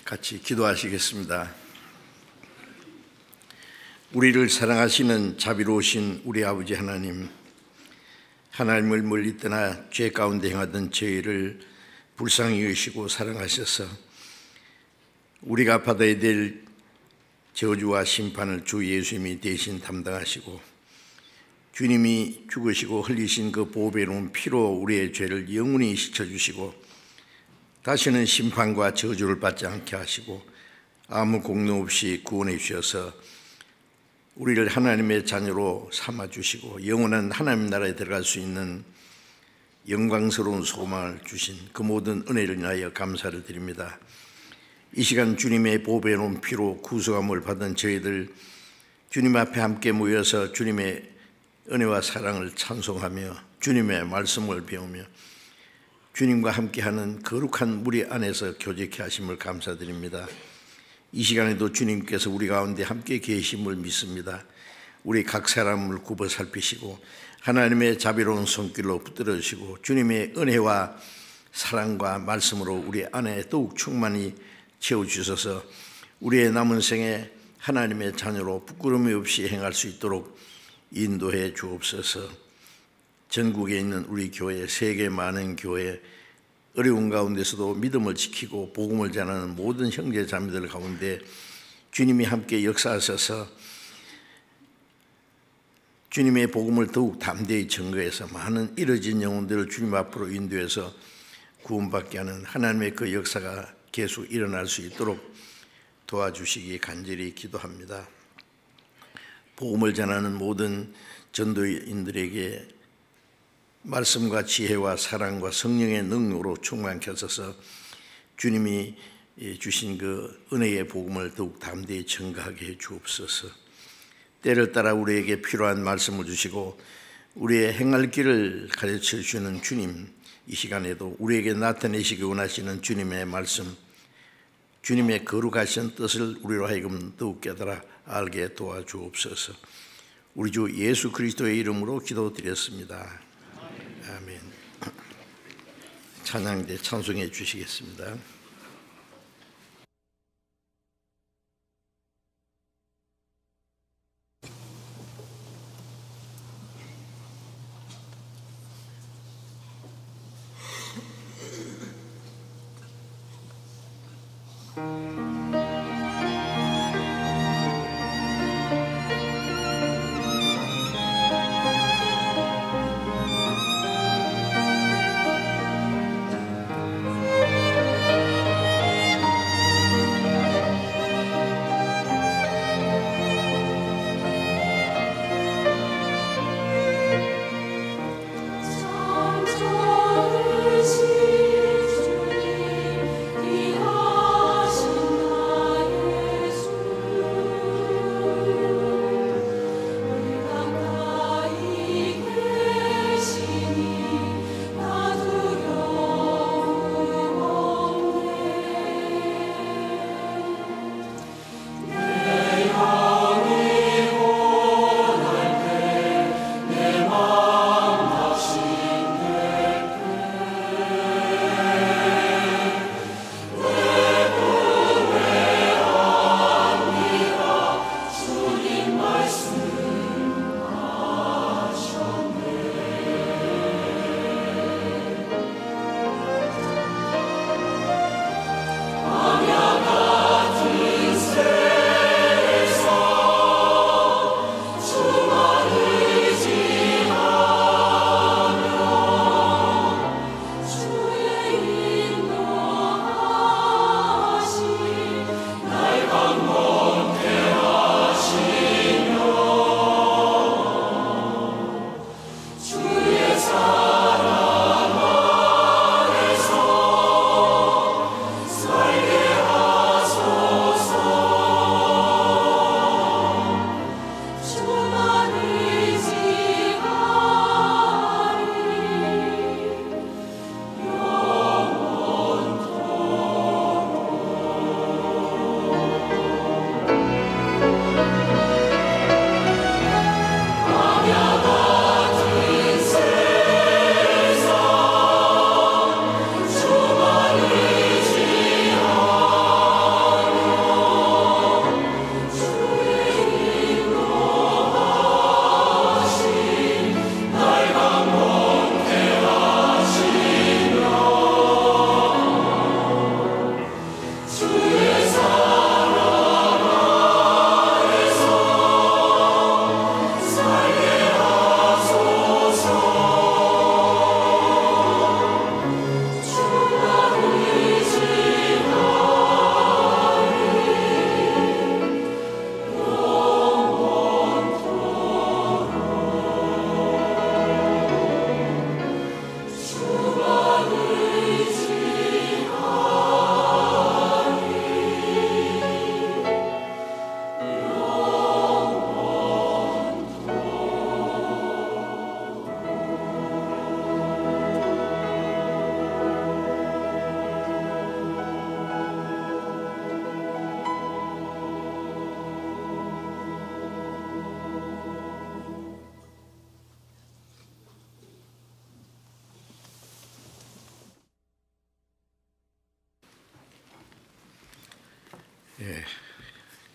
같이 기도하시겠습니다. 우리를 사랑하시는 자비로우신 우리 아버지 하나님, 하나님을 멀리 떠나 죄 가운데 행하던 저희를 불쌍히 여기시고 사랑하셔서 우리가 받아야 될 저주와 심판을 주 예수님이 대신 담당하시고 주님이 죽으시고 흘리신 그 보배로운 피로 우리의 죄를 영원히 씻어주시고 다시는 심판과 저주를 받지 않게 하시고 아무 공로 없이 구원해 주셔서 우리를 하나님의 자녀로 삼아주시고 영원한 하나님 나라에 들어갈 수 있는 영광스러운 소망을 주신 그 모든 은혜를 인하여 감사를 드립니다. 이 시간 주님의 보배로운 피로 구속함을 받은 저희들 주님 앞에 함께 모여서 주님의 은혜와 사랑을 찬송하며 주님의 말씀을 배우며 주님과 함께하는 거룩한 무리 안에서 교제케 하심을 감사드립니다. 이 시간에도 주님께서 우리 가운데 함께 계심을 믿습니다. 우리 각 사람을 굽어 살피시고 하나님의 자비로운 손길로 붙들어 주시고 주님의 은혜와 사랑과 말씀으로 우리 안에 더욱 충만히 채워주셔서 우리의 남은 생에 하나님의 자녀로 부끄러움이 없이 행할 수 있도록 인도해 주옵소서. 전국에 있는 우리 교회, 세계 많은 교회, 어려운 가운데서도 믿음을 지키고 복음을 전하는 모든 형제 자매들 가운데 주님이 함께 역사하셔서 주님의 복음을 더욱 담대히 증거해서 많은 잃어진 영혼들을 주님 앞으로 인도해서 구원받게 하는 하나님의 그 역사가 계속 일어날 수 있도록 도와주시기 간절히 기도합니다. 복음을 전하는 모든 전도인들에게 말씀과 지혜와 사랑과 성령의 능력으로 충만케 하셔서 주님이 주신 그 은혜의 복음을 더욱 담대히 증거하게 해 주옵소서. 때를 따라 우리에게 필요한 말씀을 주시고 우리의 행할 길을 가르쳐 주시는 주님, 이 시간에도 우리에게 나타내시기 원하시는 주님의 말씀, 주님의 거룩하신 뜻을 우리로 하여금 더욱 깨달아 알게 도와주옵소서. 우리 주 예수 그리스도의 이름으로 기도드렸습니다. 아멘. 찬양대 찬송해 주시겠습니다. 예,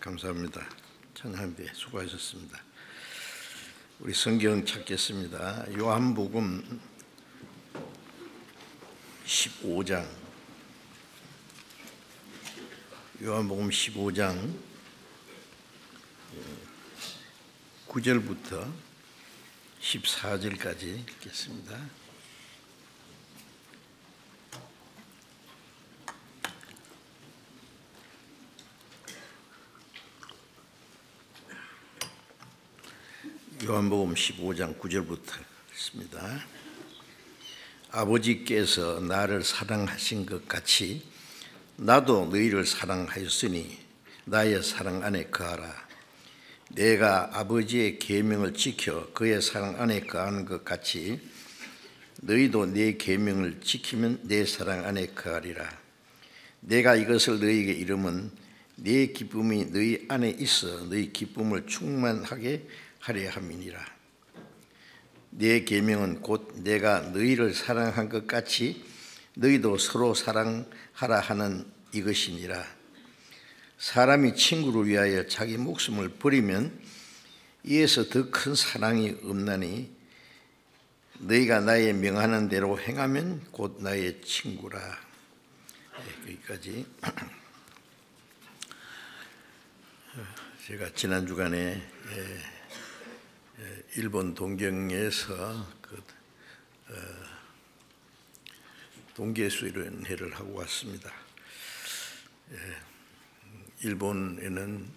감사합니다. 찬양대 수고하셨습니다. 우리 성경 찾겠습니다. 요한복음 15장, 요한복음 15장 9절부터 14절까지 읽겠습니다. 요한복음 15장 9절부터 읽습니다. 아버지께서 나를 사랑하신 것 같이 나도 너희를 사랑하였으니 나의 사랑 안에 거하라. 내가 아버지의 계명을 지켜 그의 사랑 안에 거하는 것 같이 너희도 내 계명을 지키면 내 사랑 안에 거하리라. 내가 이것을 너희에게 이름은 내 기쁨이 너희 안에 있어 너희 기쁨을 충만하게 하려 함이니라. 내 계명은 곧 내가 너희를 사랑한 것 같이 너희도 서로 사랑하라 하는 이것이니라. 사람이 친구를 위하여 자기 목숨을 버리면 이에서 더 큰 사랑이 없나니 너희가 나의 명하는 대로 행하면 곧 나의 친구라. 여기까지. 제가 지난 주간에 일본 동경에서 동계수련회를 하고 왔습니다. 일본에는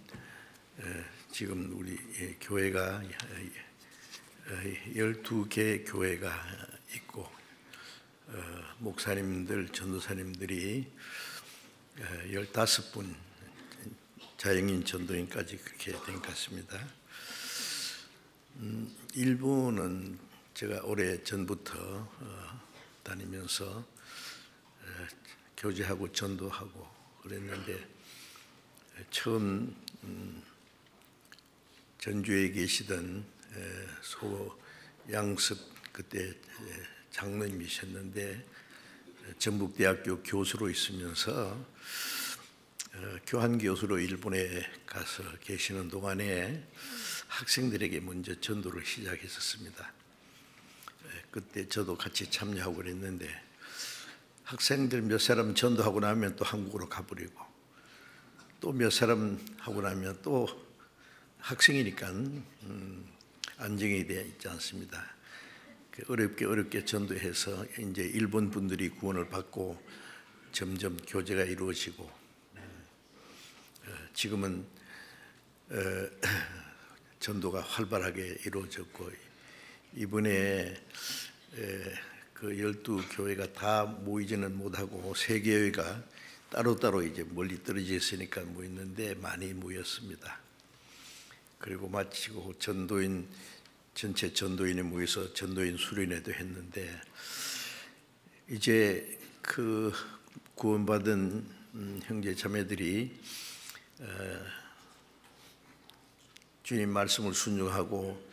지금 우리 교회가 12개 교회가 있고 목사님들, 전도사님들이 15분, 자영인 전도인까지 그렇게 된 것 같습니다. 일본은 제가 오래 전부터 다니면서 교제하고 전도하고 그랬는데 처음 전주에 계시던 소양섭 그때 장로님이셨는데 전북대학교 교수로 있으면서 교환 교수로 일본에 가서 계시는 동안에 학생들에게 먼저 전도를 시작했었습니다. 그때 저도 같이 참여하고 그랬는데 학생들 몇 사람 전도하고 나면 또 한국으로 가버리고 또 몇 사람 하고 나면 또 학생이니까 안정이 되어 있지 않습니다. 어렵게 전도해서 이제 일본 분들이 구원을 받고 점점 교제가 이루어지고 지금은 전도가 활발하게 이루어졌고 이번에 그 12교회가 다 모이지는 못하고 3교회가 따로따로 이제 멀리 떨어져 있으니까 모였는데 많이 모였습니다. 그리고 마치고 전체 전도인이 모여서 전도인 수련회도 했는데 이제 그 구원받은 형제 자매들이 주님 말씀을 순종하고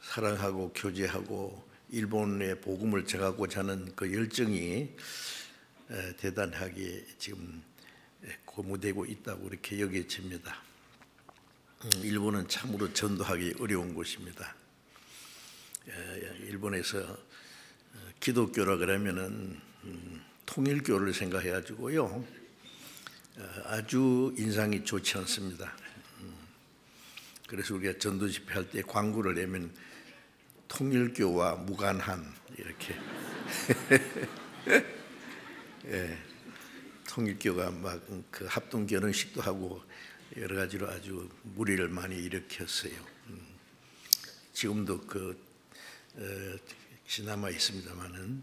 사랑하고 교제하고 일본의 복음을 전하고자 하는 그 열정이 대단하게 지금 고무되고 있다고 이렇게 여겨집니다. 일본은 참으로 전도하기 어려운 곳입니다. 일본에서 기독교라 그러면은 통일교를 생각해가지고요 아주 인상이 좋지 않습니다. 그래서 우리가 전도 집회할 때 광고를 내면 통일교와 무관한 이렇게 통일교가 막 그 합동 결혼식도 하고 여러 가지로 아주 무리를 많이 일으켰어요. 지금도 남아 있습니다만은.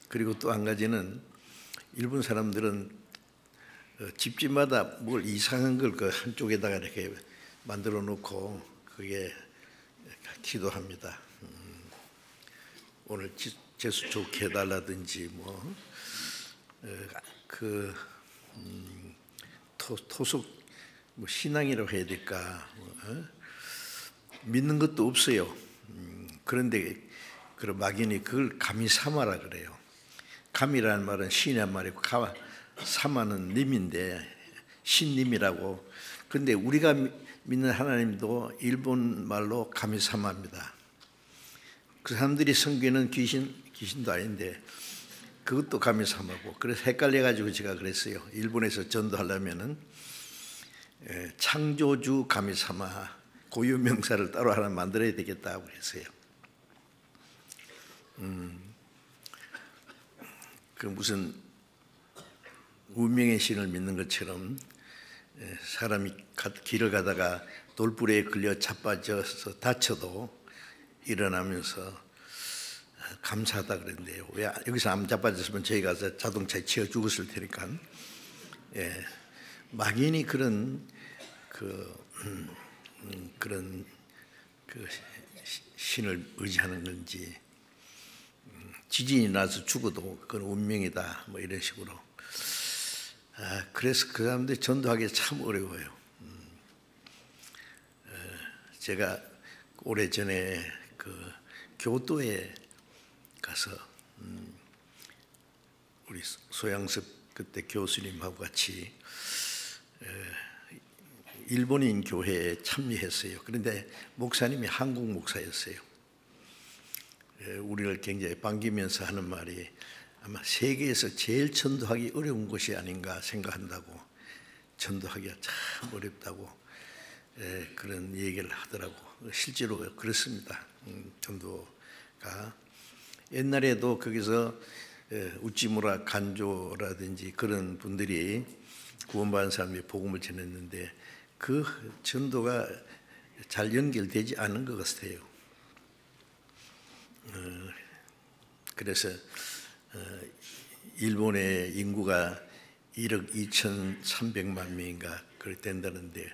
그리고 또 한 가지는 일본 사람들은 집집마다 뭘 이상한 걸 그 한쪽에다가 이렇게 만들어 놓고 그게 기도합니다. 오늘 재수 좋게 해달라든지 토속 신앙이라고 해야 될까 믿는 것도 없어요. 그런데 그런 막연히 그걸 감히 삼아라 그래요. 감이라는 말은 신의 말이고 사마는 님인데 신님이라고. 그런데 우리가 믿는 하나님도 일본 말로 가미사마입니다. 그 사람들이 섬기는 귀신도 아닌데 그것도 가미사마고. 그래서 헷갈려가지고 제가 그랬어요. 일본에서 전도하려면은 창조주 가미사마 고유 명사를 따로 하나 만들어야 되겠다고 했어요. 그 무슨 운명의 신을 믿는 것처럼 사람이 길을 가다가 돌부리에 걸려 자빠져서 다쳐도 일어나면서 감사하다 그랬는데요. 왜 여기서 안 자빠졌으면 저희 가서 자동차에 치여 죽었을 테니까. 막연히 그런 신을 의지하는 건지, 지진이 나서 죽어도 그건 운명이다 뭐 이런 식으로. 그래서 그 사람들이 전도하기 참 어려워요. 제가 오래전에 그 교도에 가서 우리 소양섭 그때 교수님하고 같이 일본인 교회에 참여했어요. 그런데 목사님이 한국 목사였어요. 우리를 굉장히 반기면서 하는 말이 아마 세계에서 제일 전도하기 어려운 곳이 아닌가 생각한다고, 전도하기가 참 어렵다고 그런 얘기를 하더라고. 실제로 그렇습니다. 전도가 옛날에도 거기서 우찌무라 간조라든지 그런 분들이 구원받은 사람이 복음을 전했는데 그 전도가 잘 연결되지 않은 것 같아요. 그래서 일본의 인구가 1억 2,300만 명인가 그렇게 된다는데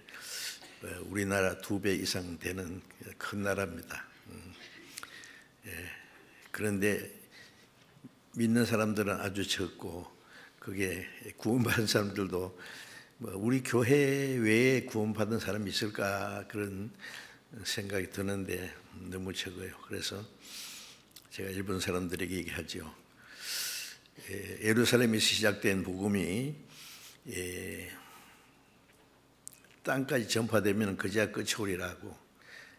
우리나라 2배 이상 되는 큰 나라입니다. 그런데 믿는 사람들은 아주 적고, 그게 구원받은 사람들도 우리 교회 외에 구원받은 사람이 있을까 그런 생각이 드는데 너무 적어요. 그래서 제가 일본 사람들에게 얘기하죠. 예루살렘에서 시작된 복음이 땅까지 전파되면 그제야 끝이 오리라고.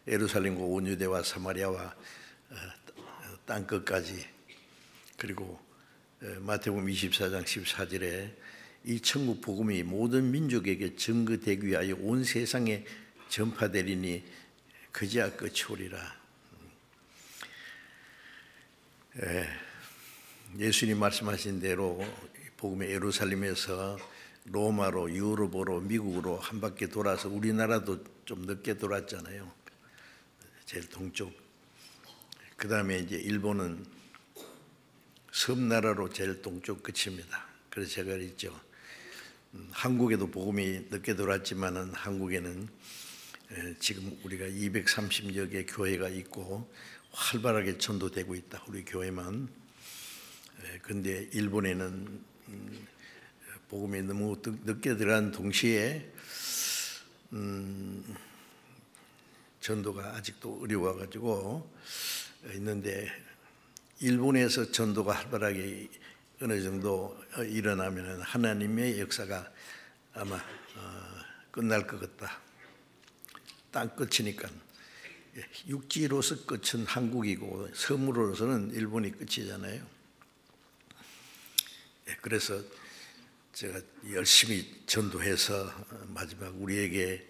예루살렘과 온 유대와 사마리아와 땅 끝까지. 그리고 마태복음 24장 14절에 이 천국 복음이 모든 민족에게 증거되기 위하여 온 세상에 전파되리니 그제야 끝이 오리라. 예수님 말씀하신 대로 복음의 예루살렘에서 로마로, 유럽으로, 미국으로 한 바퀴 돌아서 우리나라도 좀 늦게 돌았잖아요. 제일 동쪽. 그 다음에 이제 일본은 섬나라로 제일 동쪽 끝입니다. 그래서 제가 그랬죠. 한국에도 복음이 늦게 돌았지만은 한국에는 지금 우리가 230여 개 교회가 있고 활발하게 전도되고 있다. 우리 교회만. 그런데 일본에는 복음이 너무 늦게 들어간 동시에 전도가 아직도 어려워가지고 있는데, 일본에서 전도가 활발하게 어느 정도 일어나면 하나님의 역사가 아마 끝날 것 같다. 땅 끝이니까. 육지로서 끝은 한국이고 섬으로서는 일본이 끝이잖아요. 그래서 제가 열심히 전도해서 마지막 우리에게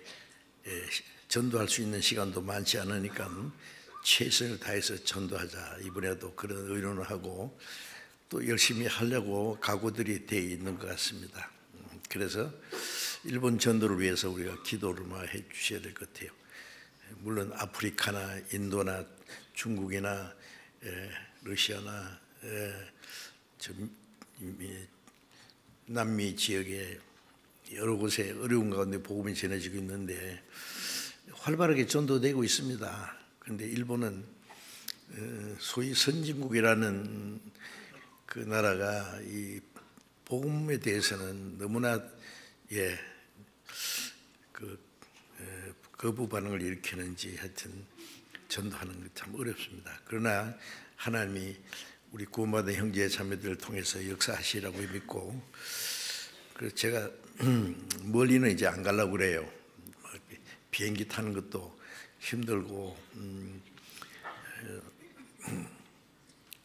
전도할 수 있는 시간도 많지 않으니까 최선을 다해서 전도하자. 이번에도 그런 의논을 하고 또 열심히 하려고 각오들이 되어 있는 것 같습니다. 그래서 일본 전도를 위해서 우리가 기도를 많이 해 주셔야 될 것 같아요. 물론 아프리카나 인도나 중국이나 러시아나 남미 지역에 여러 곳에 어려운 가운데 복음이 전해지고 있는데 활발하게 전도되고 있습니다. 그런데 일본은 소위 선진국이라는 그 나라가 이 복음에 대해서는 너무나 거부 반응을 일으키는지 하여튼 전도하는 것 참 어렵습니다. 그러나 하나님이 우리 구원받은 형제 자매들을 통해서 역사하시라고 믿고 그래서 제가 멀리는 이제 안 가려고 그래요. 비행기 타는 것도 힘들고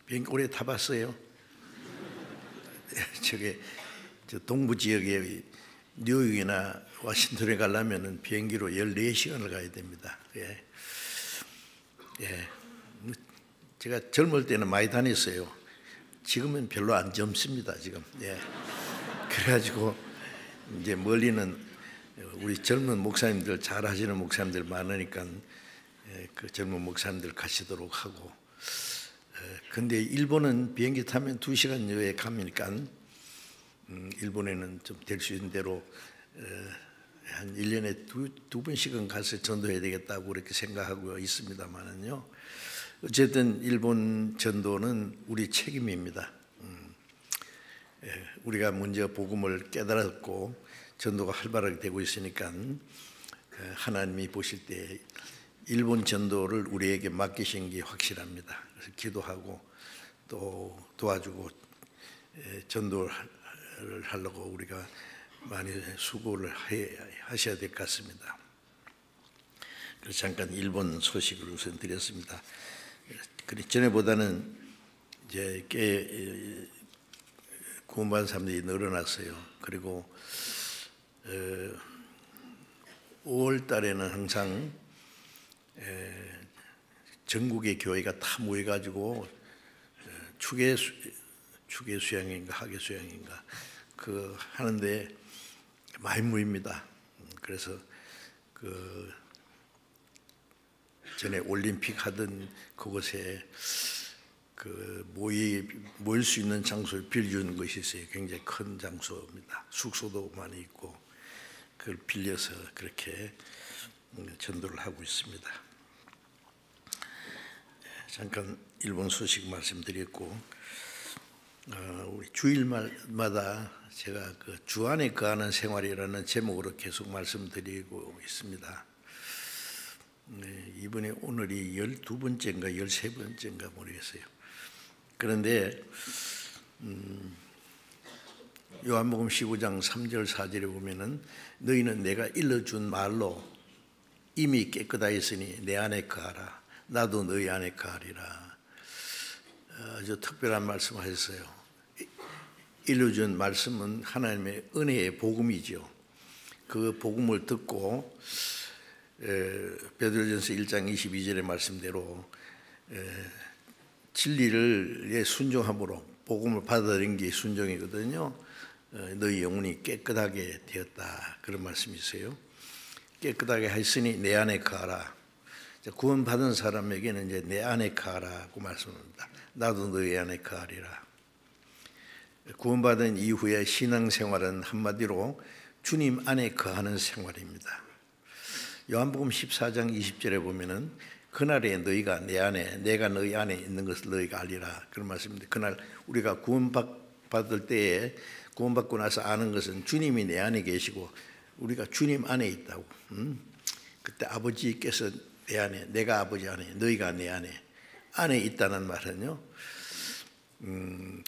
비행기 오래 타봤어요. 저 동부 지역에 뉴욕이나 워싱턴에 가려면은 비행기로 14시간을 가야 됩니다. 예. 제가 젊을 때는 많이 다녔어요. 지금은 별로 안 젊습니다, 지금. 예. 그래가지고 이제 멀리는 우리 젊은 목사님들, 잘 하시는 목사님들 많으니까 그 젊은 목사님들 가시도록 하고. 근데 일본은 비행기 타면 2시간 여에 가니까 일본에는 좀 될 수 있는 대로 한 1년에 두 번씩은 가서 전도해야 되겠다고 그렇게 생각하고 있습니다만은요. 어쨌든 일본 전도는 우리 책임입니다. 우리가 먼저 복음을 깨달았고 전도가 활발하게 되고 있으니까 하나님이 보실 때 일본 전도를 우리에게 맡기신 게 확실합니다. 그래서 기도하고 또 도와주고 전도를 하려고 우리가 많이 수고를 하셔야 될 것 같습니다. 그래서 잠깐 일본 소식을 우선 드렸습니다. 그 전에보다는 이제 꽤 구원받은 사람들이 늘어났어요. 그리고 5월 달에는 항상 전국의 교회가 다 모여가지고 추계 수양인가 학예 수양인가 그 하는데 많이 모입니다. 그래서 그 전에 올림픽 하던 그곳에 그 모일 수 있는 장소를 빌려주는 것이 있어요. 굉장히 큰 장소입니다. 숙소도 많이 있고 그걸 빌려서 그렇게 전도를 하고 있습니다. 잠깐 일본 소식 말씀드렸고 우리 주일마다 제가 그 주 안에 거하는 생활이라는 제목으로 계속 말씀드리고 있습니다. 이번에 오늘이 12번째인가 13번째인가 모르겠어요. 그런데 요한복음 15장 3절 4절에 보면은 너희는 내가 일러준 말로 이미 깨끗하였으니 내 안에 거하라. 나도 너희 안에 거하리라. 아주 특별한 말씀을 하셨어요. 일러준 말씀은 하나님의 은혜의 복음이죠. 그 복음을 듣고 베드로전서 1장 22절의 말씀대로 진리를 순종함으로 복음을 받아들인 게 순종이거든요. 너희 영혼이 깨끗하게 되었다 그런 말씀이 있어요. 깨끗하게 했으니 내 안에 거하라. 구원받은 사람에게는 이제 내 안에 거하라고 말씀합니다. 나도 너희 안에 거하리라. 구원받은 이후의 신앙생활은 한마디로 주님 안에 거하는 생활입니다. 요한복음 14장 20절에 보면은 그날에 너희가 내 안에 내가 너희 안에 있는 것을 너희가 알리라 그런 말씀인데 그날 우리가 구원받을 때에 구원받고 나서 아는 것은 주님이 내 안에 계시고 우리가 주님 안에 있다고. 그때 아버지께서 내 안에 내가 아버지 안에 너희가 내 안에 있다는 말은요.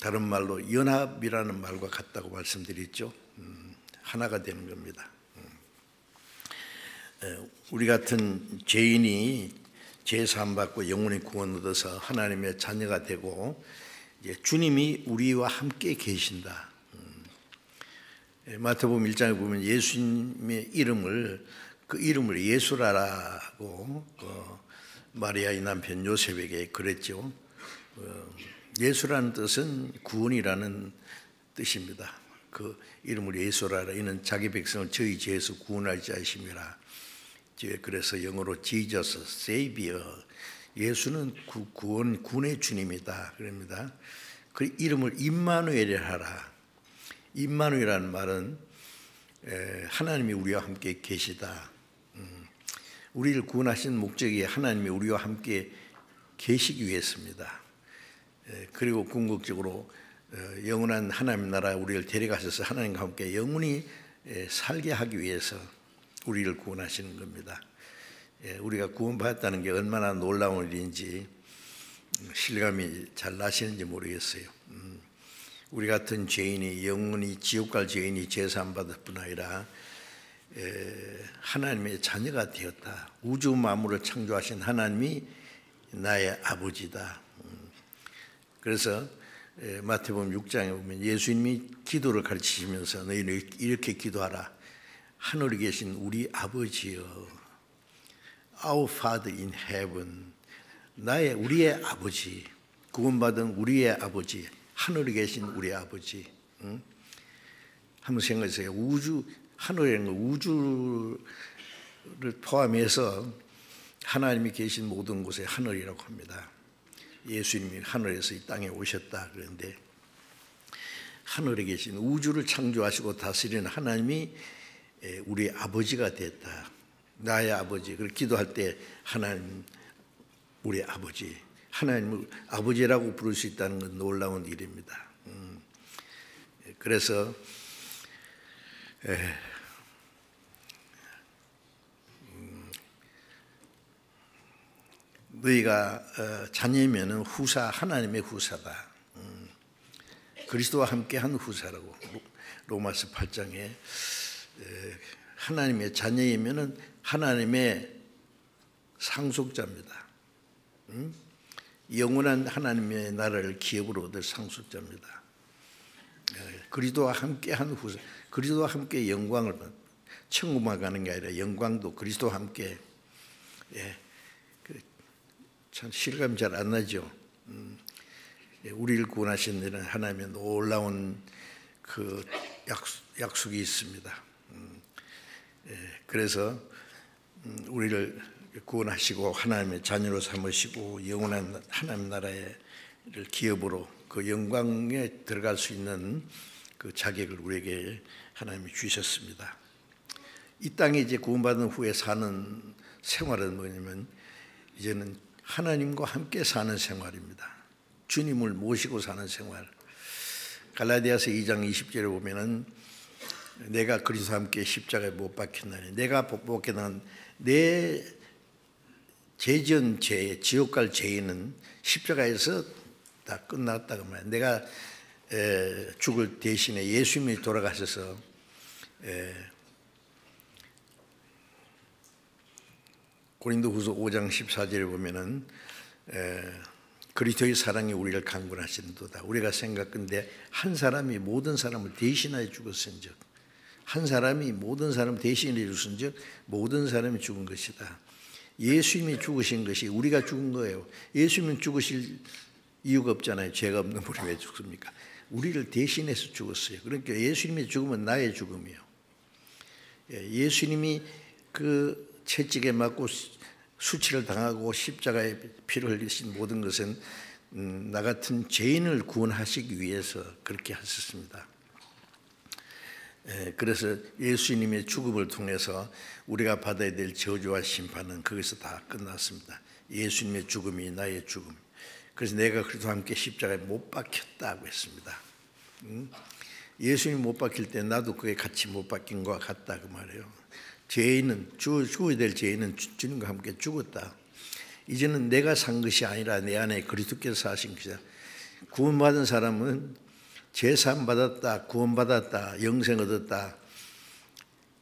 다른 말로 연합이라는 말과 같다고 말씀드렸죠. 하나가 되는 겁니다. 우리 같은 죄인이 죄 사함 받고 영혼의 구원 얻어서 하나님의 자녀가 되고 이제 주님이 우리와 함께 계신다. 마태복음 1장에 보면 예수님의 그 이름을 예수라라고 마리아의 남편 요셉에게 그랬죠. 예수라는 뜻은 구원이라는 뜻입니다. 그 이름을 예수라라. 이는 자기 백성을 저희 죄에서 구원할 자이심이라. 그래서 영어로 Jesus, Savior. 예수는 구원의 주님이다. 그럽니다. 그 이름을 임마누엘이라 하라. 임마누엘이라는 말은 하나님이 우리와 함께 계시다. 우리를 구원하신 목적이 하나님이 우리와 함께 계시기 위해서입니다. 그리고 궁극적으로 영원한 하나님 나라에 우리를 데려가셔서 하나님과 함께 영원히 살게 하기 위해서 우리를 구원하시는 겁니다. 우리가 구원받았다는 게 얼마나 놀라운 일인지 실감이 잘 나시는지 모르겠어요. 우리 같은 죄인이 영원히 지옥 갈 죄인이 제사함받을 뿐 아니라 하나님의 자녀가 되었다. 우주 만물을 창조하신 하나님이 나의 아버지다. 그래서 마태복음 6장에 보면 예수님이 기도를 가르치시면서 너희는 이렇게 기도하라. 하늘에 계신 우리 아버지여, Our Father in Heaven, 우리의 아버지, 구원받은 우리의 아버지, 하늘에 계신 우리 아버지. 한번 생각해보세요. 하늘에는 우주를 포함해서 하나님이 계신 모든 곳에 하늘이라고 합니다. 예수님이 하늘에서 이 땅에 오셨다 그런데 하늘에 계신 우주를 창조하시고 다스리는 하나님이 우리 아버지가 됐다. 나의 아버지. 그렇게 기도할 때 하나님 우리 아버지, 하나님을 아버지라고 부를 수 있다는 건 놀라운 일입니다. 그래서 너희가 자녀면은 하나님의 후사다. 그리스도와 함께한 후사라고 로마서 8장에 하나님의 자녀이면은 하나님의 상속자입니다. 영원한 하나님의 나라를 기업으로 얻을 상속자입니다. 그리스도와 함께한 후사, 그리스도와 함께 영광을 천국만 가는 게 아니라 영광도 그리스도와 함께. 참 실감이 잘 안 나죠. 우리를 구원하신 데는 하나님의 놀라운 그 약속이 있습니다. 그래서 우리를 구원하시고 하나님의 자녀로 삼으시고 영원한 하나님 나라의 기업으로 그 영광에 들어갈 수 있는 그 자격을 우리에게 하나님이 주셨습니다. 이 땅에 이제 구원받은 후에 사는 생활은 뭐냐면 이제는 하나님과 함께 사는 생활입니다. 주님을 모시고 사는 생활. 갈라디아서 2장 20절에 보면은 내가 그리스도와 함께 십자가에 못 박혔나니 내가 못 박혀난 내 죄지은 죄, 지옥 갈 죄인은 십자가에서 다 끝났다고 말이야. 내가 죽을 대신에 예수님이 돌아가셔서 고린도후서 5장 14절에 보면은 그리스도의 사랑이 우리를 강권하시는도다. 우리가 생각건대 한 사람이 모든 사람을 대신하여 죽었은즉, 한 사람이 모든 사람을 대신해 죽었은즉 모든 사람이 죽은 것이다. 예수님이 죽으신 것이 우리가 죽은 거예요. 예수님은 죽으실 이유가 없잖아요. 죄가 없는 분이 왜 죽습니까? 우리를 대신해서 죽었어요. 그러니까 예수님이 죽으면 나의 죽음이에요. 예수님이 그 채찍에 맞고 수치를 당하고 십자가에 피를 흘리신 모든 것은 나 같은 죄인을 구원하시기 위해서 그렇게 하셨습니다. 그래서 예수님의 죽음을 통해서 우리가 받아야 될 저주와 심판은 거기서 다 끝났습니다. 예수님의 죽음이 나의 죽음. 그래서 내가 그리스도와 함께 십자가에 못 박혔다고 했습니다. 예수님 못 박힐 때 나도 그에 같이 못 박힌 것 같다 그 말이에요. 죄인은 죽어야 될 죄인은 주님과 함께 죽었다. 이제는 내가 산 것이 아니라 내 안에 그리스도께서 사신 것이다. 구원받은 사람은 제사함 받았다, 구원받았다, 영생 얻었다.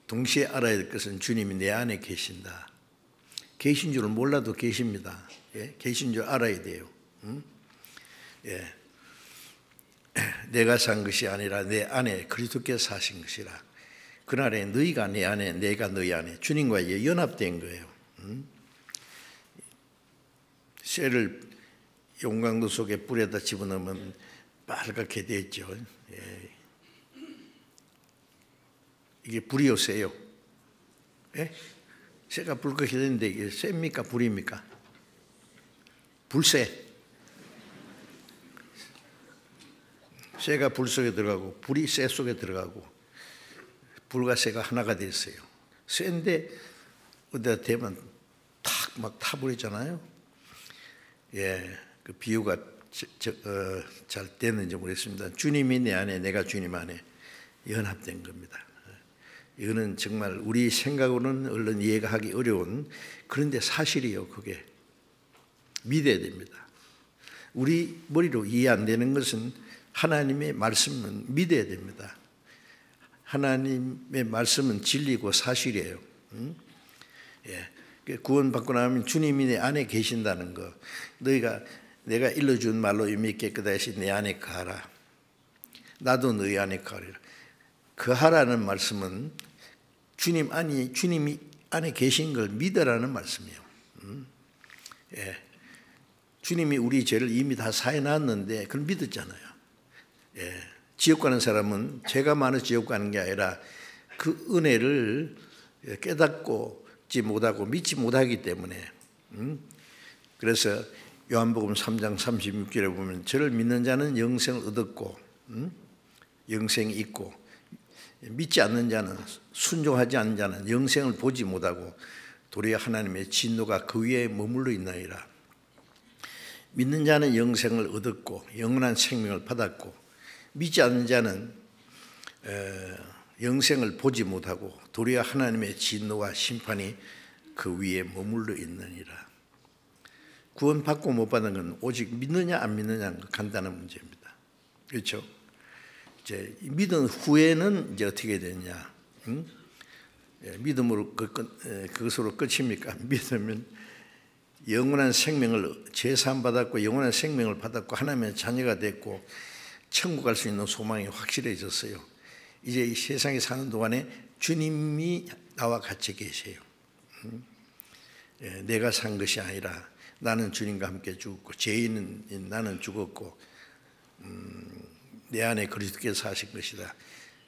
동시에 알아야 될 것은 주님이 내 안에 계신다. 계신 줄은 몰라도 계십니다. 계신 줄 알아야 돼요. 내가 산 것이 아니라 내 안에 그리스도께서 사신 것이라. 그날에 너희가 내 안에 내가 너희 안에 주님과 연합된 거예요. 쇠를 용광로 속에 불에다 집어넣으면 빨갛게 되죠. 이게 불이요 쇠요? 쇠가 붉게 되는데 이게 쇠입니까 불입니까? 불쇠. 쇠가 불 속에 들어가고 불이 쇠 속에 들어가고 불과 쇠가 하나가 됐어요. 쇠인데 어디다 대면 탁 막 타버리잖아요. 그 비유가 잘 됐는지 모르겠습니다. 주님이 내 안에 내가 주님 안에 연합된 겁니다. 이거는 정말 우리 생각으로는 얼른 이해가 하기 어려운 그런데 사실이에요. 그게 믿어야 됩니다. 우리 머리로 이해 안 되는 것은 하나님의 말씀은 믿어야 됩니다. 하나님의 말씀은 진리고 사실이에요. 구원받고 나면 주님이 내 안에 계신다는 거, 내가 일러준 말로 이미 깨끗하시 내 안에 거하라. 나도 너희 안에 거하리라. 거하라는 말씀은 주님이 안에 계신 걸 믿으라는 말씀이에요. 주님이 우리 죄를 이미 다 사해 놨는데 그걸 믿었잖아요. 지옥 가는 사람은 죄가 많아 지옥 가는 게 아니라 그 은혜를 깨닫지 못하고 믿지 못하기 때문에, 그래서 요한복음 3장 36절에 보면 저를 믿는 자는 영생을 얻었고 영생이 있고, 믿지 않는 자는, 순종하지 않는 자는 영생을 보지 못하고 도리어 하나님의 진노가 그 위에 머물러 있나이다. 믿는 자는 영생을 얻었고 영원한 생명을 받았고, 믿지 않는 자는 영생을 보지 못하고 도리어 하나님의 진노와 심판이 그 위에 머물러 있느니라. 구원받고 못 받는 건 오직 믿느냐 안 믿느냐는 간단한 문제입니다. 그렇죠? 이제 믿은 후에는 이제 어떻게 되냐? 믿음으로 그것으로 끝입니까? 믿으면 영원한 생명을 제사함 받았고 영원한 생명을 받았고 하나님의 자녀가 됐고 천국 갈 수 있는 소망이 확실해졌어요. 이제 이 세상에 사는 동안에 주님이 나와 같이 계세요. 내가 산 것이 아니라 나는 주님과 함께 죽었고 죄인은 나는 죽었고 내 안에 그리스도께서 사신 것이다.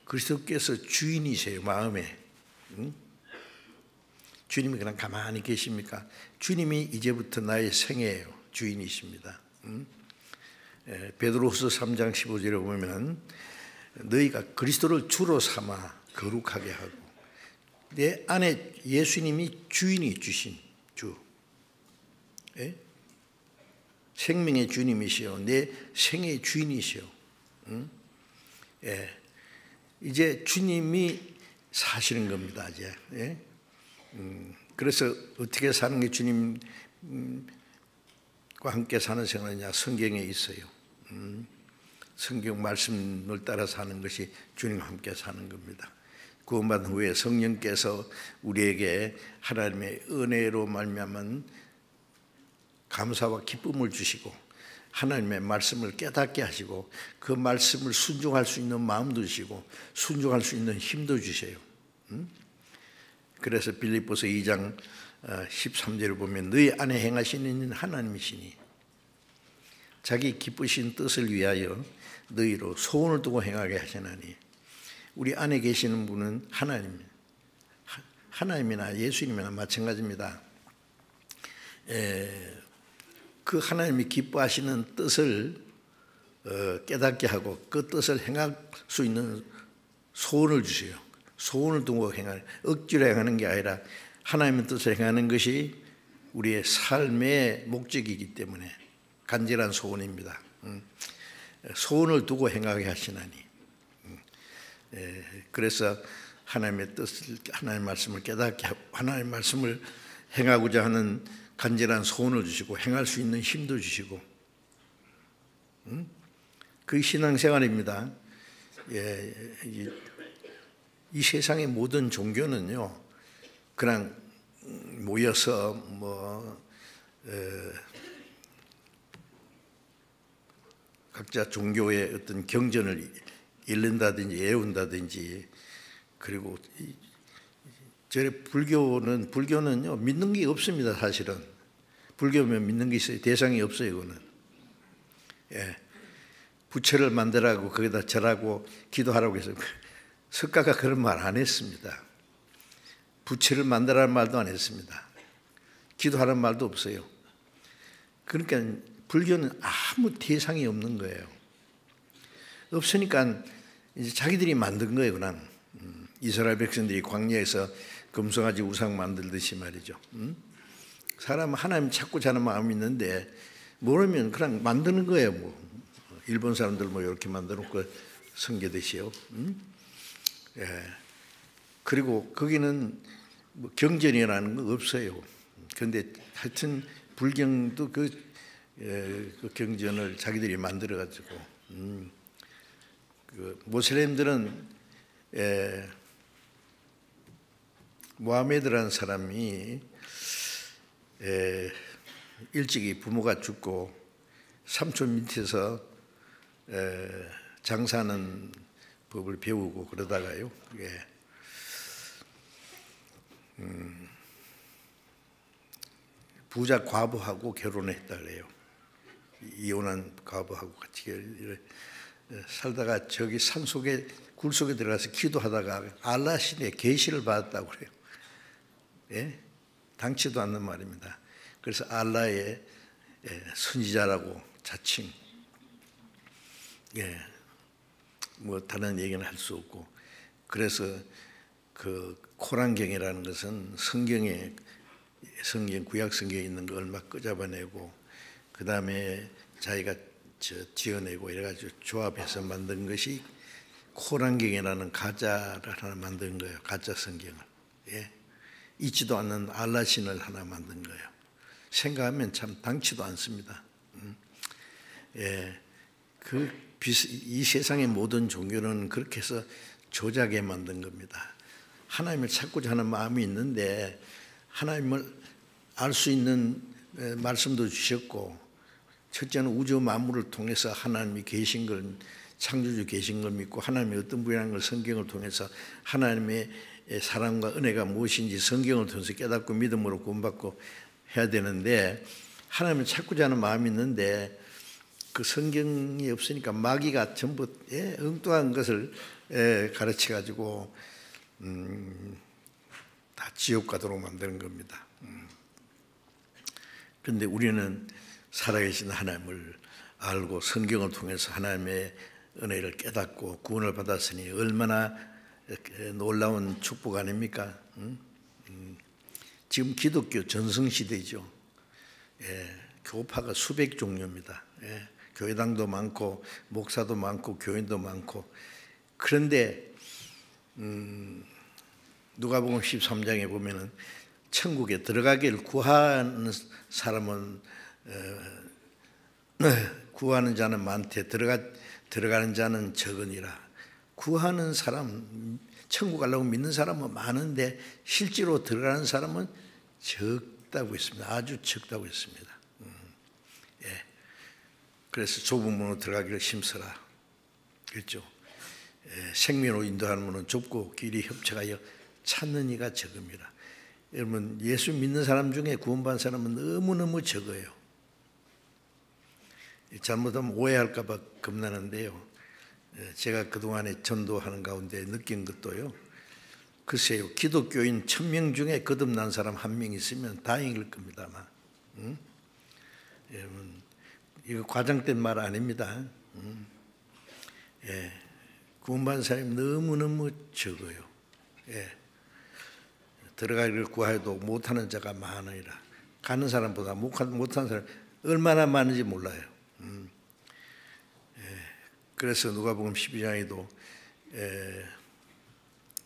그리스도께서 주인이세요. 마음에. 주님이 그냥 가만히 계십니까? 주님이 이제부터 나의 생애예요. 주인이십니다. 베드로후서 3장 15절에 보면 너희가 그리스도를 주로 삼아 거룩하게 하고, 내 안에 예수님이 주인이 주신 주, 생명의 주님이시오. 내 생애의 주인이시오. 이제 주님이 사시는 겁니다. 이제. 그래서 어떻게 사는 게 주님과 함께 사는 생활이냐? 성경에 있어요. 성경 말씀을 따라 사는 것이 주님과 함께 사는 겁니다. 구원받은 후에 성령께서 우리에게 하나님의 은혜로 말미암은 감사와 기쁨을 주시고 하나님의 말씀을 깨닫게 하시고 그 말씀을 순종할 수 있는 마음도 주시고 순종할 수 있는 힘도 주세요. 그래서 빌립보서 2장 13절을 보면 너희 안에 행하시는 하나님이시니 자기 기쁘신 뜻을 위하여 너희로 소원을 두고 행하게 하시나니, 우리 안에 계시는 분은 하나님이나 예수님이나 마찬가지입니다. 그 하나님이 기뻐하시는 뜻을 깨닫게 하고 그 뜻을 행할 수 있는 소원을 주세요. 소원을 두고 행하는, 억지로 행하는 게 아니라 하나님의 뜻을 행하는 것이 우리의 삶의 목적이기 때문에 간절한 소원입니다. 소원을 두고 행하게 하시나니, 그래서 하나님의 뜻을, 하나님의 말씀을 깨닫게 하고 하나님의 말씀을 행하고자 하는 간절한 소원을 주시고 행할 수 있는 힘도 주시고, 그 신앙생활입니다. 이 세상의 모든 종교는요, 그냥 모여서 각자 종교의 어떤 경전을 읽는다든지 애운다든지, 그리고 불교는요 믿는 게 없습니다. 사실은 불교면 믿는 게 있어요. 대상이 없어요. 이거는 부처를 만들라고 거기다 절하고 기도하라고 해서 석가가 그런 말 안 했습니다. 부처를 만들라는 말도 안 했습니다. 기도하라는 말도 없어요. 그러니까 불교는 아무 대상이 없는 거예요. 없으니까 이제 자기들이 만든 거예요. 그냥 이스라엘 백성들이 광야에서 금송아지 우상 만들듯이 말이죠. 사람은 하나님 찾고자 하는 마음이 있는데 모르면 그냥 만드는 거예요. 일본 사람들 이렇게 만들어놓고 섬기듯이요. 그리고 거기는 경전이라는 거 없어요. 그런데 하여튼 불경도 그 경전을 자기들이 만들어가지고 그 모슬림들은 모하메드라는 사람이 일찍이 부모가 죽고 삼촌 밑에서 장사하는 법을 배우고 그러다가요. 부자 과부하고 결혼했다 그래요. 이혼한 과부하고 같이 살다가 저기 산속에 굴 속에 들어가서 기도하다가 알라 신의 계시를 받았다고 그래요. 예? 당치도 않는 말입니다. 그래서 알라의 선지자라고 자칭. 뭐 다른 얘기는 할 수 없고, 그래서 그 코란경이라는 것은 성경 구약 성경에 있는 거 얼마 끄잡아내고 그 다음에 자기가 지어내고 이래가지고 조합해서 만든 것이 코란경이라는 가짜를 하나 만든 거예요. 가짜 성경을. 있지도 않는 알라신을 하나 만든 거예요. 생각하면 참 당치도 않습니다. 이 세상의 모든 종교는 그렇게 해서 조작에 만든 겁니다. 하나님을 찾고자 하는 마음이 있는데 하나님을 알 수 있는 말씀도 주셨고, 첫째는 우주 만물을 통해서 하나님이 계신 걸, 창조주 계신 걸 믿고 하나님이 어떤 분이라는 걸 성경을 통해서 하나님의 사랑과 은혜가 무엇인지 성경을 통해서 깨닫고 믿음으로 구원받고 해야 되는데, 하나님을 찾고자 하는 마음이 있는데 그 성경이 없으니까 마귀가 전부 엉뚱한 것을 가르쳐 가지고 다 지옥 가도록 만드는 겁니다. 그런데 우리는 살아계신 하나님을 알고 성경을 통해서 하나님의 은혜를 깨닫고 구원을 받았으니 얼마나 놀라운 축복 아닙니까? 지금 기독교 전성시대죠. 교파가 수백 종류입니다. 교회당도 많고 목사도 많고 교인도 많고. 그런데 누가복음 13장에 보면은 천국에 들어가기를 구하는 사람은 구하는 자는 많되 들어가는 자는 적으니라. 구하는 사람, 천국 가려고 믿는 사람은 많은데 실제로 들어가는 사람은 적다고 했습니다. 아주 적다고 했습니다. 그래서 좁은 문으로 들어가기를 힘써라. 그렇죠? 생명으로 인도하는 문은 좁고 길이 협착하여 찾는 이가 적음이라. 여러분, 예수 믿는 사람 중에 구원받은 사람은 너무너무 적어요. 잘못하면 오해할까 봐 겁나는데요. 제가 그동안에 전도하는 가운데 느낀 것도요. 글쎄요, 기독교인 1000명 중에 거듭난 사람 1명 있으면 다행일 겁니다. 아마. 여러분, 이거 과장된 말 아닙니다. 구원받은 사람이 너무너무 적어요. 들어가기를 구하여도 못하는 자가 많으리라. 가는 사람보다 못하는 사람 얼마나 많은지 몰라요. 그래서 누가복음 12장에도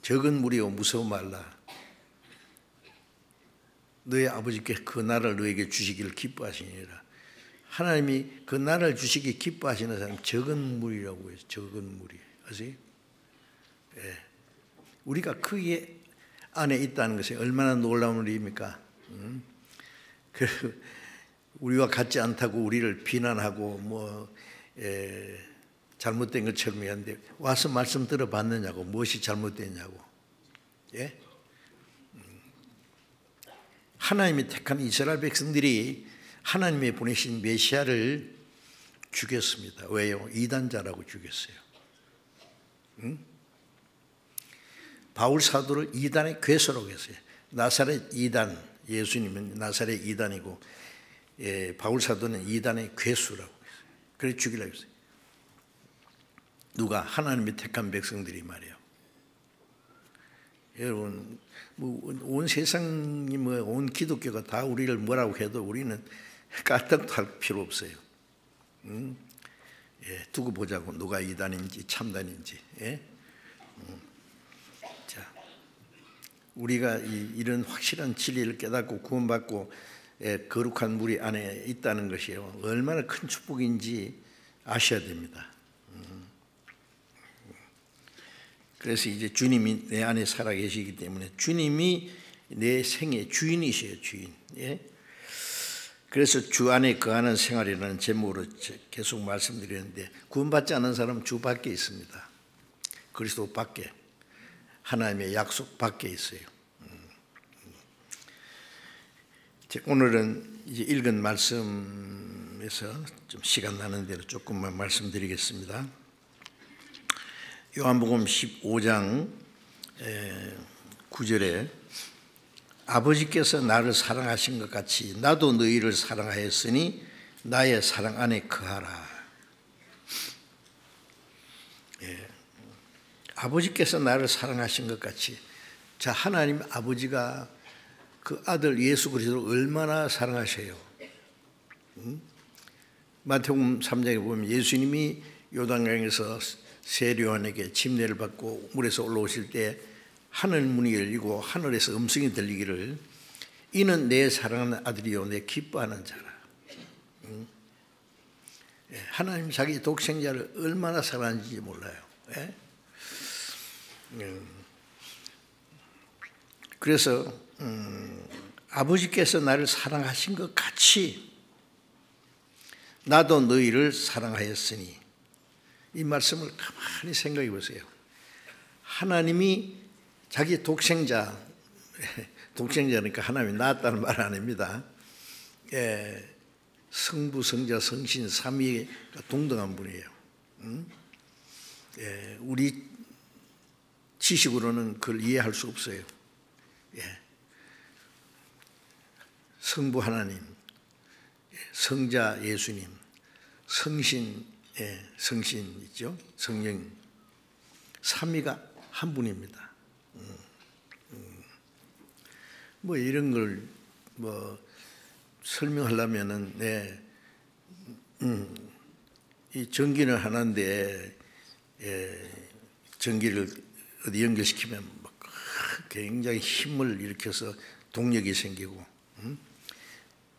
적은 무리여 무서워 말라. 너희 아버지께 그 나라를 너에게 주시기를 기뻐하시니라. 하나님이 그 나라를 주시기 기뻐하시는 사람이 적은 무리라고 해요. 적은 무리. 아세요? 우리가 그 안에 있다는 것이 얼마나 놀라운 일입니까? 우리와 같지 않다고 우리를 비난하고 잘못된 것처럼 얘기하는데 와서 말씀 들어봤느냐고, 무엇이 잘못됐냐고. 하나님이 택한 이스라엘 백성들이 하나님이 보내신 메시아를 죽였습니다. 왜요? 이단자라고 죽였어요. 바울 사도를 이단의 괴수라고 했어요. 나사렛 이단, 예수님은 나사렛 이단이고 바울 사도는 이단의 괴수라고 했어요. 그래서 죽이려고 했어요. 누가? 하나님이 택한 백성들이 말이에요. 여러분, 온 세상이 온 기독교가 다 우리를 뭐라고 해도 우리는 까딱도 할 필요 없어요. 두고 보자고, 누가 이단인지 참단인지. 자, 우리가 이런 확실한 진리를 깨닫고 구원받고 거룩한 무리 안에 있다는 것이요, 얼마나 큰 축복인지 아셔야 됩니다. 그래서 이제 주님이 내 안에 살아계시기 때문에 주님이 내 생의 주인이셔요, 주인. 예? 그래서 주 안에 거하는 생활이라는 제목으로 계속 말씀드렸는데, 구원받지 않은 사람은 주 밖에 있습니다. 그리스도 밖에, 하나님의 약속 밖에 있어요. 오늘은 이제 읽은 말씀에서 좀 시간 나는 대로 조금만 말씀드리겠습니다. 요한복음 15장 9절에 아버지께서 나를 사랑하신 것 같이 나도 너희를 사랑하였으니 나의 사랑 안에 거하라. 아버지께서 나를 사랑하신 것 같이. 자, 하나님 아버지가 그 아들 예수 그리스도를 얼마나 사랑하셔요. 마태복음 3장에 보면 예수님이 요단강에서 세례요한에게 침례를 받고 물에서 올라오실 때 하늘 문이 열리고 하늘에서 음성이 들리기를 이는 내 사랑하는 아들이요 내 기뻐하는 자라. 하나님 자기 독생자를 얼마나 사랑하는지 몰라요. 그래서 아버지께서 나를 사랑하신 것 같이 나도 너희를 사랑하였으니, 이 말씀을 가만히 생각해 보세요. 하나님이 자기 독생자니까 하나님이 낳았다는 말 아닙니다. 성부, 성자, 성신, 삼위가 동등한 분이에요. 우리 지식으로는 그걸 이해할 수 없어요. 성부 하나님, 성자 예수님, 성신 있죠. 성령, 삼위가 한 분입니다. 뭐 이런 걸 뭐 설명하려면은 이 전기는 하나인데 전기를 어디 연결시키면 막 굉장히 힘을 일으켜서 동력이 생기고,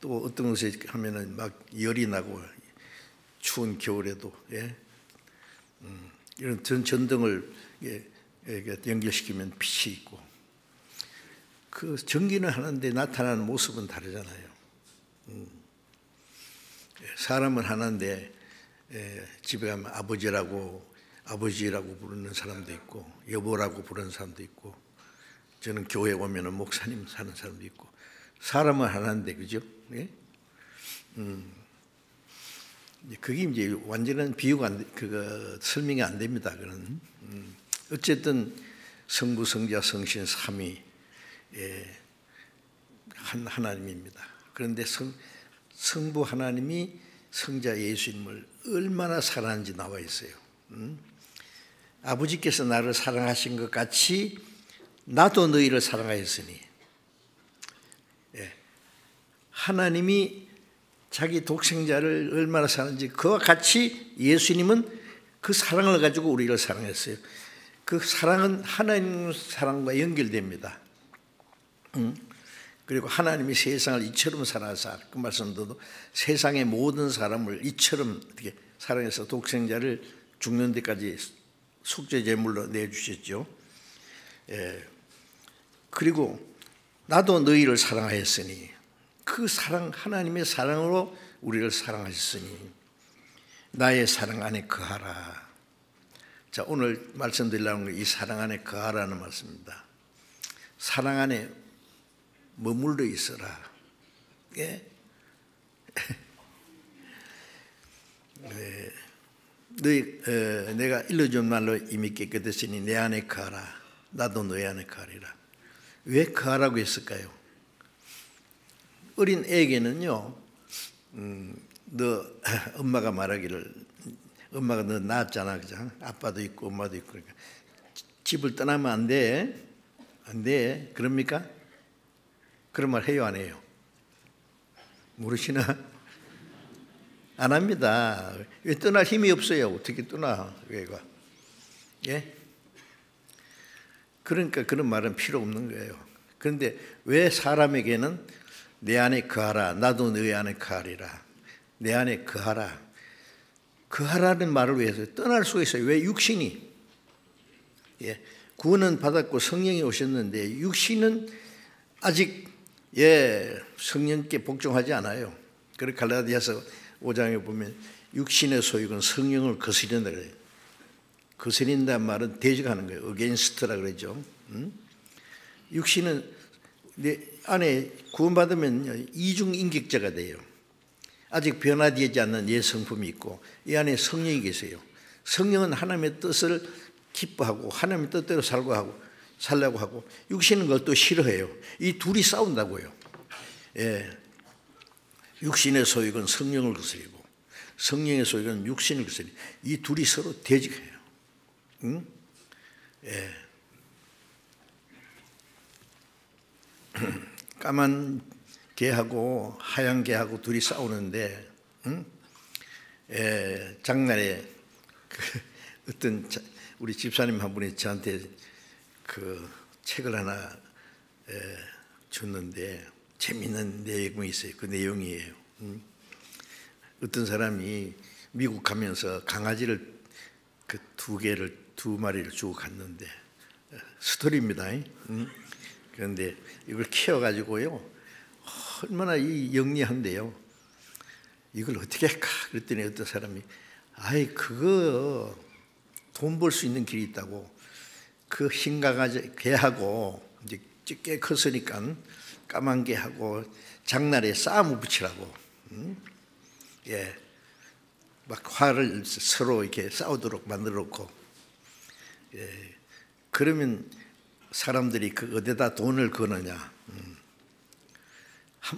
또 어떤 것에 하면은 막 열이 나고 추운 겨울에도 이런 전등을 연결시키면 빛이 있고, 그 전기는 하나인데 나타나는 모습은 다르잖아요. 사람은 하나인데 집에 가면 아버지라고 부르는 사람도 있고 여보라고 부르는 사람도 있고, 저는 교회 오면은 목사님 사는 사람도 있고, 사람은 하나인데, 그죠? 그게 이제 완전한 비유가 설명이 안 됩니다. 그런 어쨌든 성부, 성자, 성신, 삼위 한 하나님입니다. 그런데 성부 하나님이 성자 예수님을 얼마나 사랑하는지 나와 있어요. 아버지께서 나를 사랑하신 것 같이 나도 너희를 사랑하였으니, 하나님이 자기 독생자를 얼마나 사랑하는지 그와 같이 예수님은 그 사랑을 가지고 우리를 사랑했어요. 그 사랑은 하나님 사랑과 연결됩니다. 그리고 하나님이 세상을 이처럼 사랑하사, 그 말씀도 세상의 모든 사람을 이처럼 어떻게 사랑해서 독생자를 죽는 데까지 속죄제물로 내주셨죠. 그리고 나도 너희를 사랑하였으니, 그 사랑, 하나님의 사랑으로 우리를 사랑하셨으니 나의 사랑 안에 거하라. 자, 오늘 말씀드리려는 건 이 사랑 안에 거하라는 말씀입니다. 사랑 안에 머물러 있어라. 내가 일러준 말로 이미 깨끗했으니 내 안에 거하라. 나도 너희 안에 거하리라. 왜 거하라고 했을까요? 어린 애에게는요, 너 엄마가 말하기를, 엄마가 너 낳았잖아, 그죠? 아빠도 있고 엄마도 있고, 그러니까 집을 떠나면 안 돼, 안 돼. 그럽니까? 그런 말 해요, 안 해요? 모르시나? 안 합니다. 왜 떠날 힘이 없어요? 어떻게 떠나? 왜가? 그러니까 그런 말은 필요 없는 거예요. 그런데 왜 사람에게는 내 안에 거하라, 나도 너희 안에 거하리라, 내 안에 거하라, 거하라는 말을 왜 해서 떠날 수가 있어요? 왜 육신이? 예, 구원은 받았고 성령이 오셨는데 육신은 아직 성령께 복종하지 않아요. 그래서 갈라디아서 5장에 보면 육신의 소욕은 성령을 거스린다 그래요. 거스린다는 말은 대적하는 거예요. 어게인스트라 그러죠. 육신은 내 안에 구원받으면 이중인격자가 돼요. 아직 변화되지 않는 성품이 있고 이 안에 성령이 계세요. 성령은 하나님의 뜻을 기뻐하고 하나님의 뜻대로 살려고 하고 육신은 그걸 또 싫어해요. 이 둘이 싸운다고요. 육신의 소욕은 성령을 거스리고 성령의 소욕은 육신을 거스리고 이 둘이 서로 대적해요. 까만 개하고 하얀 개하고 둘이 싸우는데 장날에 어떤 우리 집사님 한 분이 저한테 그 책을 하나 줬는데 재미있는 내용이 있어요. 그 내용이에요. 어떤 사람이 미국 가면서 강아지를 그 두 마리를 주고 갔는데 스토리입니다. 그런데 이걸 키워가지고요 얼마나 영리한데요. 이걸 어떻게 할까 그랬더니 어떤 사람이 그거 돈 벌 수 있는 길이 있다고 그 흰 강아지 개하고 이제 꽤 컸으니까 까만 개하고 장날에 싸움을 붙이라고 막 화를 서로 이렇게 싸우도록 만들어 놓고 그러면 사람들이 그 어디다 돈을 거느냐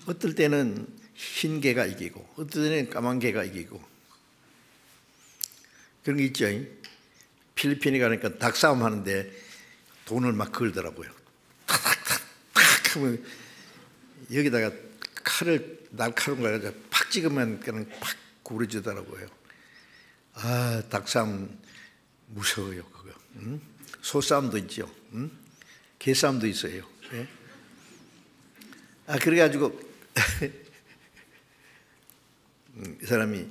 어떨 때는 흰 개가 이기고 어떨 때는 까만 개가 이기고 그런 게 있죠. 필리핀에 가니까 닭싸움 하는데 돈을 막 걸더라고요. 탁탁탁탁 하면 여기다가 날카로운 걸 가지고 팍 찍으면 그냥 팍 구부러지더라고요. 닭싸움 무서워요 그거. 소싸움도 있죠. 개싸움도 있어요. 그래가지고 이 사람이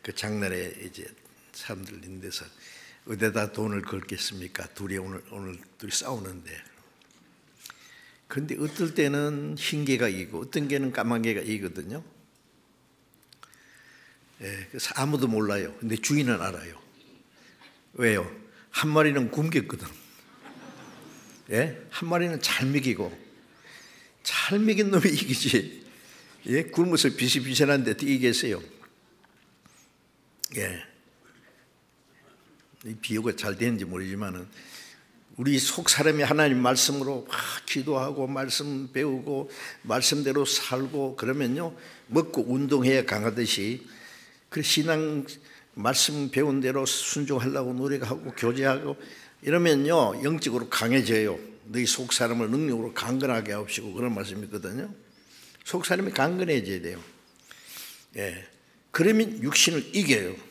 그 장날에 이제 사람들 있는 데서 어디다 돈을 걸겠습니까? 둘이 오늘 둘이 싸우는데. 그런데 어떨 때는 흰 개가 이기고 어떤 개는 까만 개가 이기거든요. 그래서 아무도 몰라요. 근데 주인은 알아요. 왜요? 한 마리는 굶겼거든. 한 마리는 잘 먹이고 잘 먹인 놈이 이기지. 굶어서 비실비실한데 이기겠어요. 이 비유가 잘 되는지 모르지만은 우리 속 사람이 하나님 말씀으로 막 기도하고 말씀 배우고 말씀대로 살고 그러면요 먹고 운동해야 강하듯이 그 신앙 말씀 배운 대로 순종하려고 노력하고 교제하고 이러면요 영적으로 강해져요. 너희 속 사람을 능력으로 강건하게 하옵시고 그런 말씀이거든요. 속 사람이 강건해져야 돼요. 그러면 육신을 이겨요.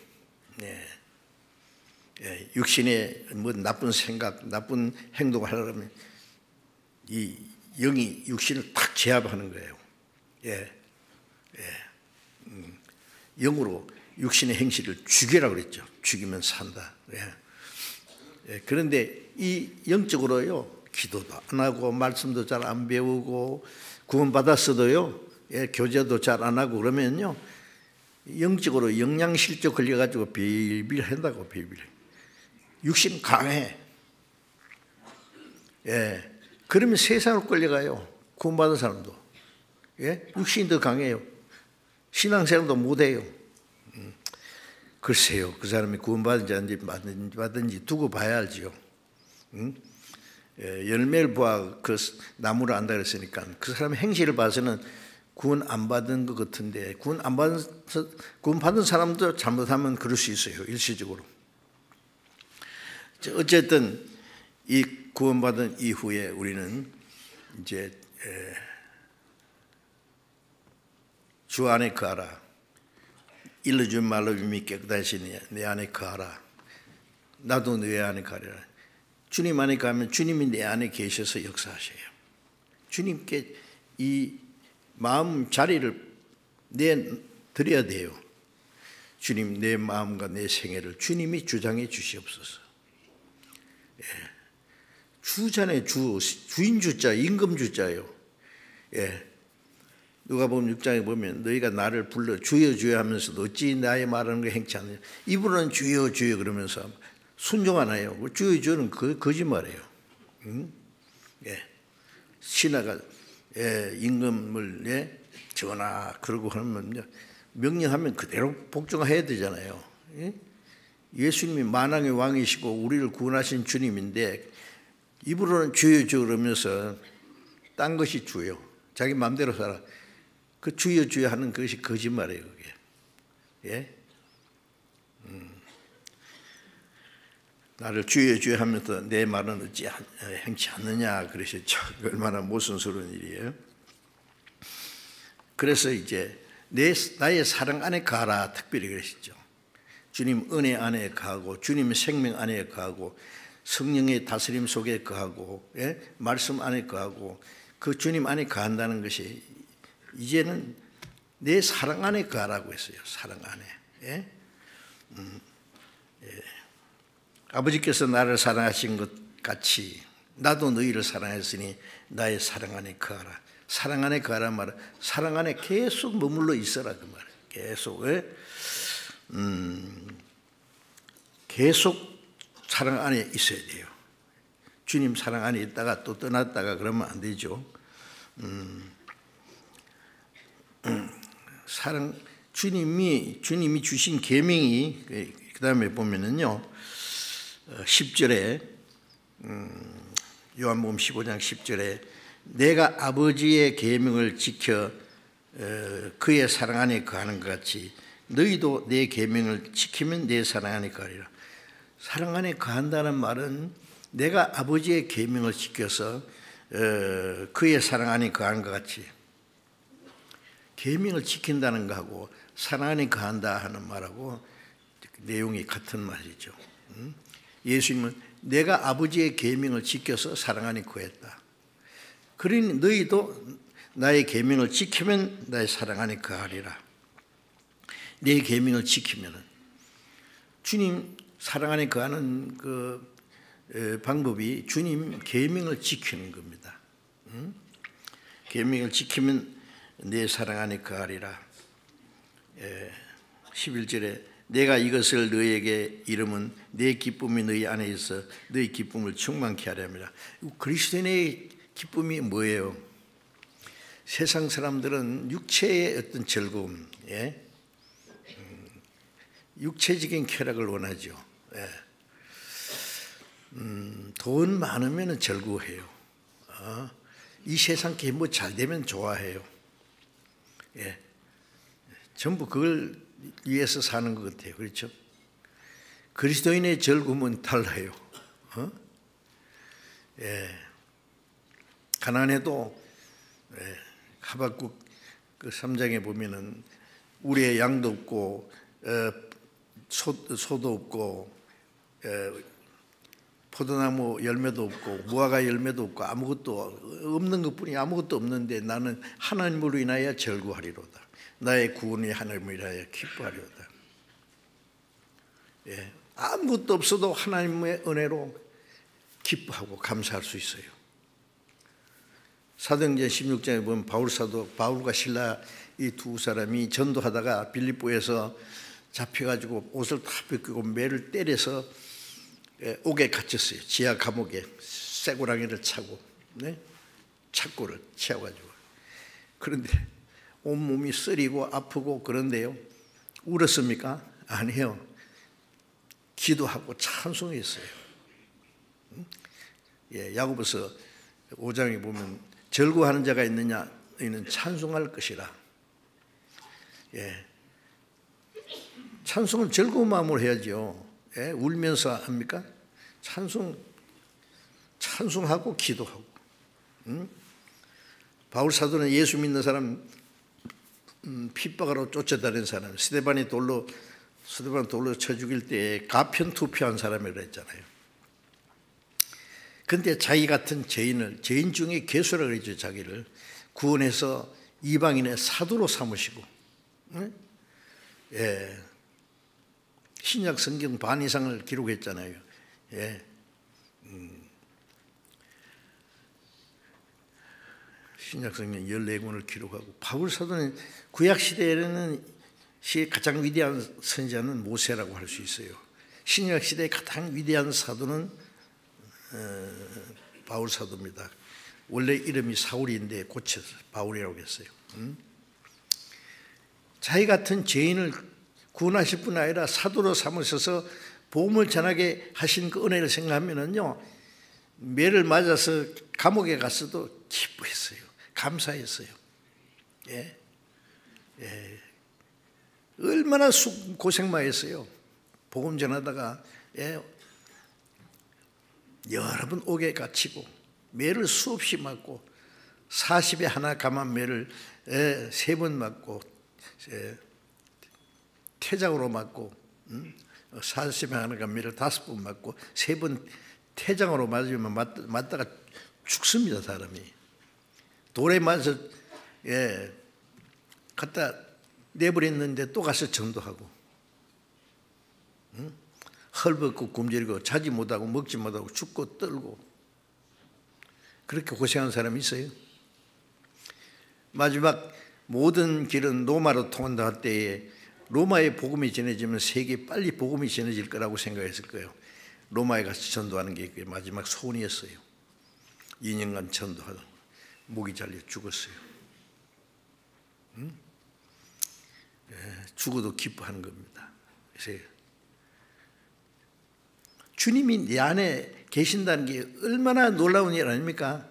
육신의 뭐 나쁜 생각, 나쁜 행동을 하려면 이 영이 육신을 탁 제압하는 거예요. 영으로 육신의 행실을 죽이라고 그랬죠. 죽이면 산다. 그런데 이 영적으로요 기도도 안 하고 말씀도 잘 안 배우고 구원받았어도요 교제도 잘 안 하고 그러면요 영적으로 영양실조 걸려가지고 빌빌한다고 빌빌. 육신 강해. 그러면 세상으로 끌려가요. 구원받은 사람도. 육신이 더 강해요. 신앙생활도 못해요. 글쎄요. 그 사람이 구원받은지 안 받은지 두고 봐야 알지요. 열매를 보아 그 나무를 안다 그랬으니까 그 사람의 행실을 봐서는 구원 안 받은 것 같은데 구원 받은 사람도 잘못하면 그럴 수 있어요. 일시적으로. 어쨌든 이 구원받은 이후에 우리는 이제 주 안에 거하라. 일러준 말로 이미 깨끗하시니 내 안에 거하라. 나도 내 안에 거하리라. 주님 안에 가면 주님이 내 안에 계셔서 역사하셔요. 주님께 이 마음 자리를 내드려야 돼요. 주님 내 마음과 내 생애를 주님이 주장해 주시옵소서. 주잖아요. 주인 주자, 임금 주자요. 예. 누가복음 6장에 보면 너희가 나를 불러 주여 주여 하면서도 어찌 나의 말하는 거 행치 않느냐. 이분은 주여 주여 그러면서 순종 안 해요. 주여 주여는 거짓말이에요. 예. 신하가 임금을 전하 그러고 하면 명령하면 그대로 복종해야 되잖아요. 예? 예수님이 만왕의 왕이시고 우리를 구원하신 주님인데 입으로는 주여 주여 그러면서 딴 것이 주요. 자기 마음대로 살아. 그 주여 주여 하는 것이 거짓말이에요. 그게. 예? 나를 주여 주여 하면서 내 말은 어찌 행치 않느냐 그러셨죠. 얼마나 모순스러운 일이에요. 그래서 이제 나의 사랑 안에 가라 특별히 그러셨죠. 주님 은혜 안에 가고 주님 생명 안에 가고 성령의 다스림 속에 거하고 말씀 안에 거하고 그 주님 안에 거한다는 것이 이제는 내 사랑 안에 거하라고 했어요. 사랑 안에. 아버지께서 나를 사랑하신 것 같이 나도 너희를 사랑했으니 나의 사랑 안에 거하라. 사랑 안에 거하란 말은 사랑 안에 계속 머물러 있어라 그 말이에요. 계속 계속 사랑 안에 있어야 돼요. 주님 사랑 안에 있다가 또 떠났다가 그러면 안 되죠. 사랑 주님이 주신 계명이 그 다음에 보면은요 10절에 요한복음 15장 10절에 내가 아버지의 계명을 지켜 그의 사랑 안에 거하는 것 같이 너희도 내 계명을 지키면 내 사랑 안에 거하리라. 사랑 안에 거한다는 말은 내가 아버지의 계명을 지켜서 그의 사랑 안에 거하는 것 같이 계명을 지킨다는 것하고 사랑 안에 거한다 하는 말하고 내용이 같은 말이죠. 예수님은 내가 아버지의 계명을 지켜서 사랑 안에 거했다. 그러니 너희도 나의 계명을 지키면 나의 사랑 안에 거하리라. 내 계명을 지키면은 주님 사랑 안에 거하는 그 방법이 주님 계명을 지키는 겁니다. 계명을 지키면 내 사랑 안에 거하리라. 11절에 내가 이것을 너희에게 이름은 내 기쁨이 너희 안에 있어 너희 기쁨을 충만케 하려 함이라. 그리스도인의 기쁨이 뭐예요? 세상 사람들은 육체의 어떤 즐거움, 육체적인 쾌락을 원하죠. 돈 많으면 즐거워해요. 이 세상 게 뭐 잘 되면 좋아해요. 전부 그걸 위해서 사는 것 같아요. 그렇죠? 그리스도인의 즐거움은 달라요. 가난해도 하박국 그 3장에 보면은 우리의 양도 없고 소도 없고 포도나무 열매도 없고 무화과 열매도 없고 아무것도 없는 것뿐이 아무것도 없는데 나는 하나님으로 인하여 즐거워하리로다. 나의 구원이 하나님으로 인하여 기뻐하리로다. 아무것도 없어도 하나님의 은혜로 기뻐하고 감사할 수 있어요. 사도행전 16장에 보면 바울과 실라 이 두 사람이 전도하다가 빌립보에서 잡혀가지고 옷을 다 벗기고 매를 때려서 옥에 갇혔어요. 지하 감옥에 쇠고랑이를 차고 착고를 채워가지고. 그런데 온몸이 쓰리고 아프고 그런데요 울었습니까? 아니요. 기도하고 찬송했어요. 야고보서 5장에 보면 즐거워하는 자가 있느냐 너희는 찬송할 것이라. 찬송은 즐거운 마음으로 해야죠. 울면서 합니까? 찬송하고 기도하고. 바울 사도는 예수 믿는 사람 핍박하러 쫓아다니는 사람, 스데반 돌로 쳐 죽일 때 가편투표한 사람이라 했잖아요. 그런데 자기 같은 죄인 중에 괴수라 그러죠. 자기를 구원해서 이방인의 사도로 삼으시고, 신약 성경 반 이상을 기록했잖아요. 신약성경 14권을 기록하고, 바울 사도는 구약 시대에는 가장 위대한 선지자는 모세라고 할 수 있어요. 신약 시대의 가장 위대한 사도는 바울 사도입니다. 원래 이름이 사울인데 고쳐서 바울이라고 했어요. 자기 같은 죄인을 구원하실 뿐 아니라 사도로 삼으셔서 복음을 전하게 하신 그 은혜를 생각하면은요, 매를 맞아서 감옥에 갔어도 기뻐했어요. 감사했어요. 예. 예. 얼마나 고생만 했어요. 복음 전하다가, 예, 여러 번 옥에 갇히고 매를 수없이 맞고 40에 하나 감한 매를 3번 맞고, 태장으로 맞고, 40에 하나 감한 매를 5번 맞고 3번 태장으로 맞으면 맞다가 죽습니다. 사람이 돌에 맞아서 갖다 내버렸는데 또 가서 전도하고, 헐벗고 굶주리고 자지 못하고 먹지 못하고 죽고 떨고 그렇게 고생한 사람이 있어요. 마지막 모든 길은 로마로 통한다 할 때에 로마에 복음이 전해지면 세계에 빨리 복음이 전해질 거라고 생각했을 거예요. 로마에 가서 전도하는 게 마지막 소원이었어요. 2년간 전도하다 목이 잘려 죽었어요. 죽어도 기뻐하는 겁니다. 그래서 주님이 내 안에 계신다는 게 얼마나 놀라운 일 아닙니까?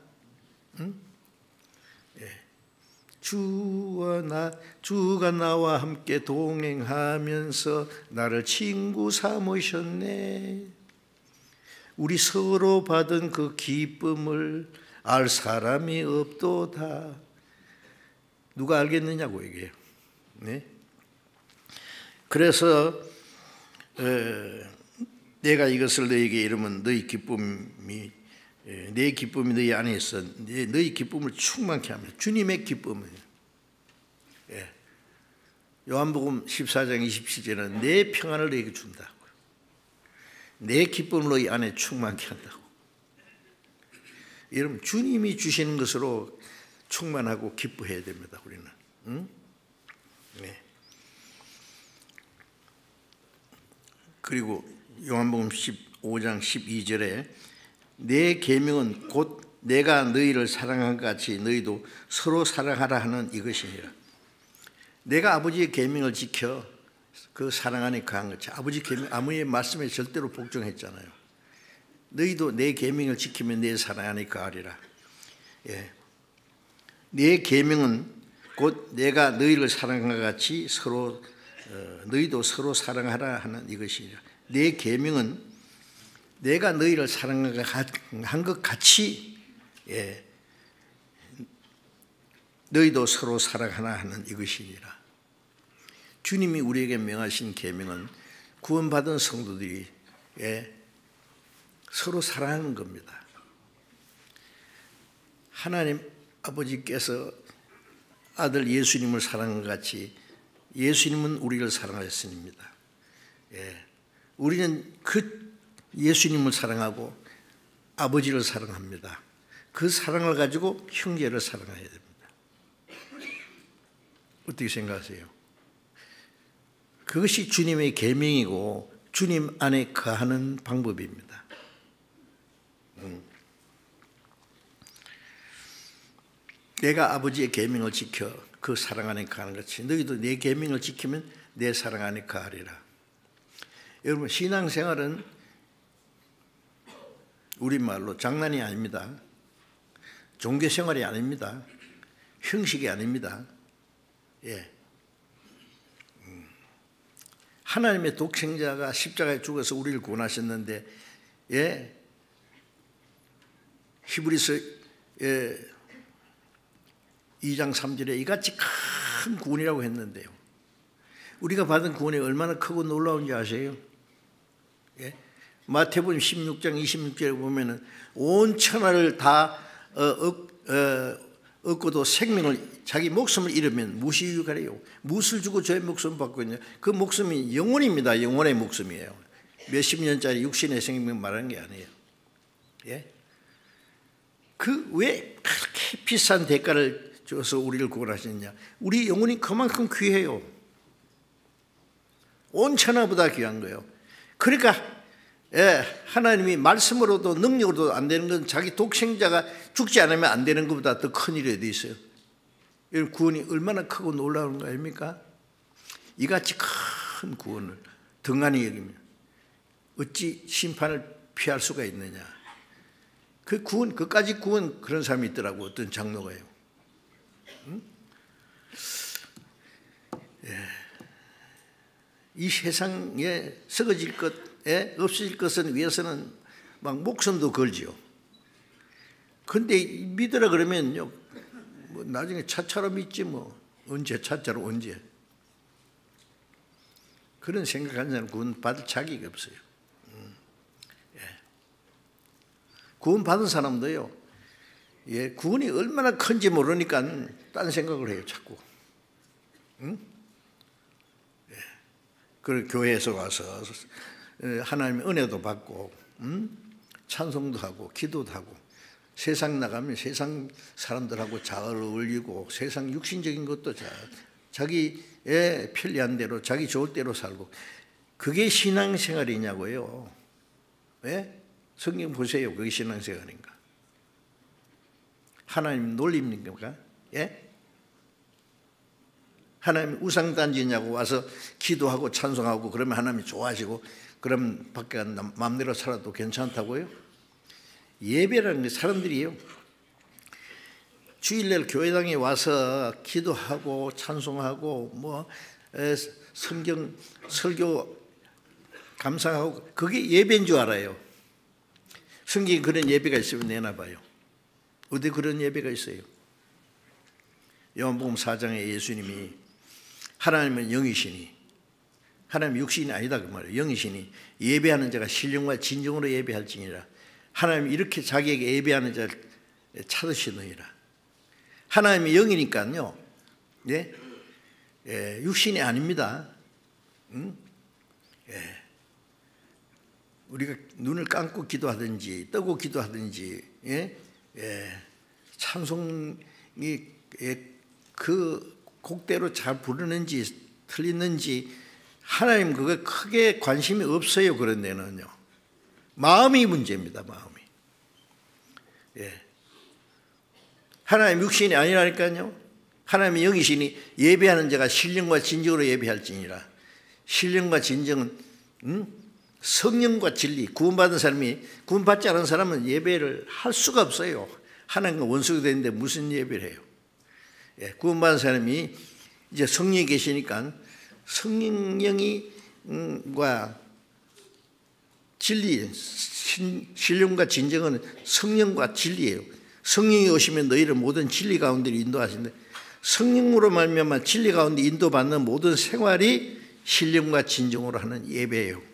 주가 나와 함께 동행하면서 나를 친구 삼으셨네. 우리 서로 받은 그 기쁨을 알 사람이 없도다. 누가 알겠느냐고 얘기해요. 네? 그래서 내가 이것을 너에게 이르면 너희 기쁨이 내 기쁨이 너희 안에 있어 너희 기쁨을 충만케 합니다. 주님의 기쁨을. 요한복음 14장 27절에는 내 평안을 너에게 준다고. 내 기쁨을 너희 안에 충만케 한다고. 여러분, 주님이 주시는 것으로 충만하고 기뻐해야 됩니다. 우리는. 네. 그리고 요한복음 15장 12절에 내 계명은 곧 내가 너희를 사랑한 것 같이 너희도 서로 사랑하라 하는 이것이니라. 내가 아버지의 계명을 지켜 그 사랑 안에 거한 것이, 아버지 계명, 아무의 말씀에 절대로 복종했잖아요. 너희도 내 계명을 지키면 내 사랑 안에 거하리라. 예. 내 계명은 곧 내가 너희를 사랑한 것 같이 서로 너희도 서로 사랑하라 하는 이것이니라. 내 계명은 내가 너희를 사랑한 것 같이, 예, 너희도 서로 사랑하라 하는 이것이니라. 주님이 우리에게 명하신 계명은 구원받은 성도들이, 예, 서로 사랑하는 겁니다. 하나님 아버지께서 아들 예수님을 사랑한 것 같이 예수님은 우리를 사랑하셨습니다. 예, 우리는 그 예수님을 사랑하고 아버지를 사랑합니다. 그 사랑을 가지고 형제를 사랑해야 됩니다. 어떻게 생각하세요? 그것이 주님의 계명이고 주님 안에 거하는 방법입니다. 내가 아버지의 계명을 지켜 그 사랑 안에 거하는 것이 너희도 내 계명을 지키면 내 사랑 안에 거하리라. 여러분, 신앙생활은 우리말로 장난이 아닙니다. 종교생활이 아닙니다. 형식이 아닙니다. 예. 하나님의 독생자가 십자가에 죽어서 우리를 구원하셨는데, 예, 히브리서 2장 3절에 이같이 큰 구원이라고 했는데요, 우리가 받은 구원이 얼마나 크고 놀라운지 아세요? 예? 마태복음 16장 26절에 보면은 온 천하를 다 얻고도 생명을 자기 목숨을 잃으면 무엇이 유익하리요? 무엇을 주고 저의 목숨을 받고 있냐? 그 목숨이 영혼입니다. 영혼의 목숨이에요. 몇십 년짜리 육신의 생명 말하는 게 아니에요. 예? 그 왜 그렇게 비싼 대가를 줘서 우리를 구원하셨느냐? 우리 영혼이 그만큼 귀해요. 온 천하보다 귀한 거예요. 그러니까 하나님이 말씀으로도 능력으로도 안 되는 건 자기 독생자가 죽지 않으면 안 되는 것보다 더 큰 일이 어디 있어요? 이 구원이 얼마나 크고 놀라운 거 아닙니까? 이같이 큰 구원을 등한히 여기면 어찌 심판을 피할 수가 있느냐? 그 구원, 그까지 구원 그런 사람이 있더라고. 어떤 장로가요. 응? 이 세상에 썩어질 것에 없어질 것은 위해서는 막 목숨도 걸지요. 근데 믿으라 그러면요, 뭐 나중에 차처럼 믿지 뭐. 언제 차처럼 언제. 그런 생각하는 사람은 구원 받을 자격이 없어요. 구원 받은 사람도요, 구원이 얼마나 큰지 모르니까 딴 생각을 해요, 자꾸. 응? 그리고 교회에서 와서 하나님의 은혜도 받고, 찬송도 하고, 기도도 하고, 세상 나가면 세상 사람들하고 잘 어울리고, 세상 육신적인 것도 자기의 편리한 대로, 자기 좋을 대로 살고, 그게 신앙생활이냐고요. 예? 성경 보세요. 그게 신앙생활인가? 하나님 놀림입니까? 예? 하나님 우상단지냐고 와서 기도하고 찬송하고 그러면 하나님이 좋아하시고 그럼 밖에 마음대로 살아도 괜찮다고요? 예배라는 게 사람들이요, 주일날 교회당에 와서 기도하고 찬송하고 뭐 성경 설교 감상하고 그게 예배인 줄 알아요. 성경에 그런 예배가 있으면 내놔봐요. 어디 그런 예배가 있어요? 요한복음 4장에 예수님이 하나님은 영이시니, 하나님 육신이 아니다 그 말이에요. 영이시니 예배하는 자가 신령과 진정으로 예배할지니라. 하나님이 이렇게 자기에게 예배하는 자를 찾으시느니라. 하나님이 영이니까요, 육신이 아닙니다. 우리가 눈을 감고 기도하든지 뜨고 기도하든지 찬송이 그 곡대로 잘 부르는지 틀리는지 하나님 그거 크게 관심이 없어요. 그런 데는요. 마음이 문제입니다. 마음이. 하나님 육신이 아니라니까요. 하나님의 영이시니 예배하는 자가 신령과 진정으로 예배할지니라. 신령과 진정은 성령과 진리. 구원받은 사람이, 구원받지 않은 사람은 예배를 할 수가 없어요. 하나님과 원수가 되는데 무슨 예배를 해요? 구원받은 사람이 이제 성령이 계시니까 성령과 진리, 신령과 진정은 성령과 진리예요. 성령이 오시면 너희를 모든 진리 가운데 인도하시는데, 성령으로 말미암아 진리 가운데 인도받는 모든 생활이 신령과 진정으로 하는 예배예요.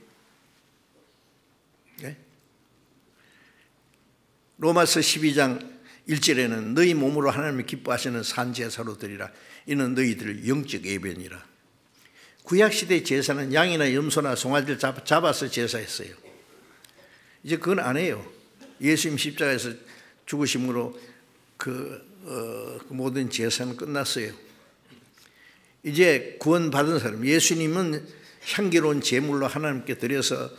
로마서 12장 1절에는 너희 몸으로 하나님을 기뻐하시는 산제사로 드리라. 이는 너희들 영적 예배니라. 구약시대 제사는 양이나 염소나 송아지를 잡아서 제사했어요. 이제 그건 안 해요. 예수님 십자가에서 죽으심으로 그 모든 제사는 끝났어요. 이제 구원받은 사람, 예수님은 향기로운 제물로 하나님께 드려서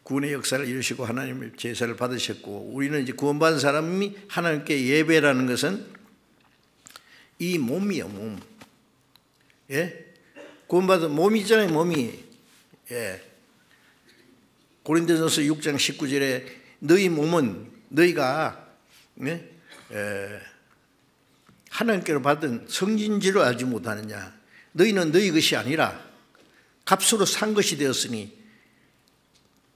구원의 역사를 이루시고 하나님의 제사를 받으셨고, 우리는 이제 구원받은 사람이 하나님께 예배라는 것은 이 몸이요, 몸. 구원받은 몸이 있잖아요, 몸이. 고린도전서 6장 19절에 너희 몸은 너희가 하나님께로 받은 성진지로 알지 못하느냐. 너희는 너희 것이 아니라 값으로 산 것이 되었으니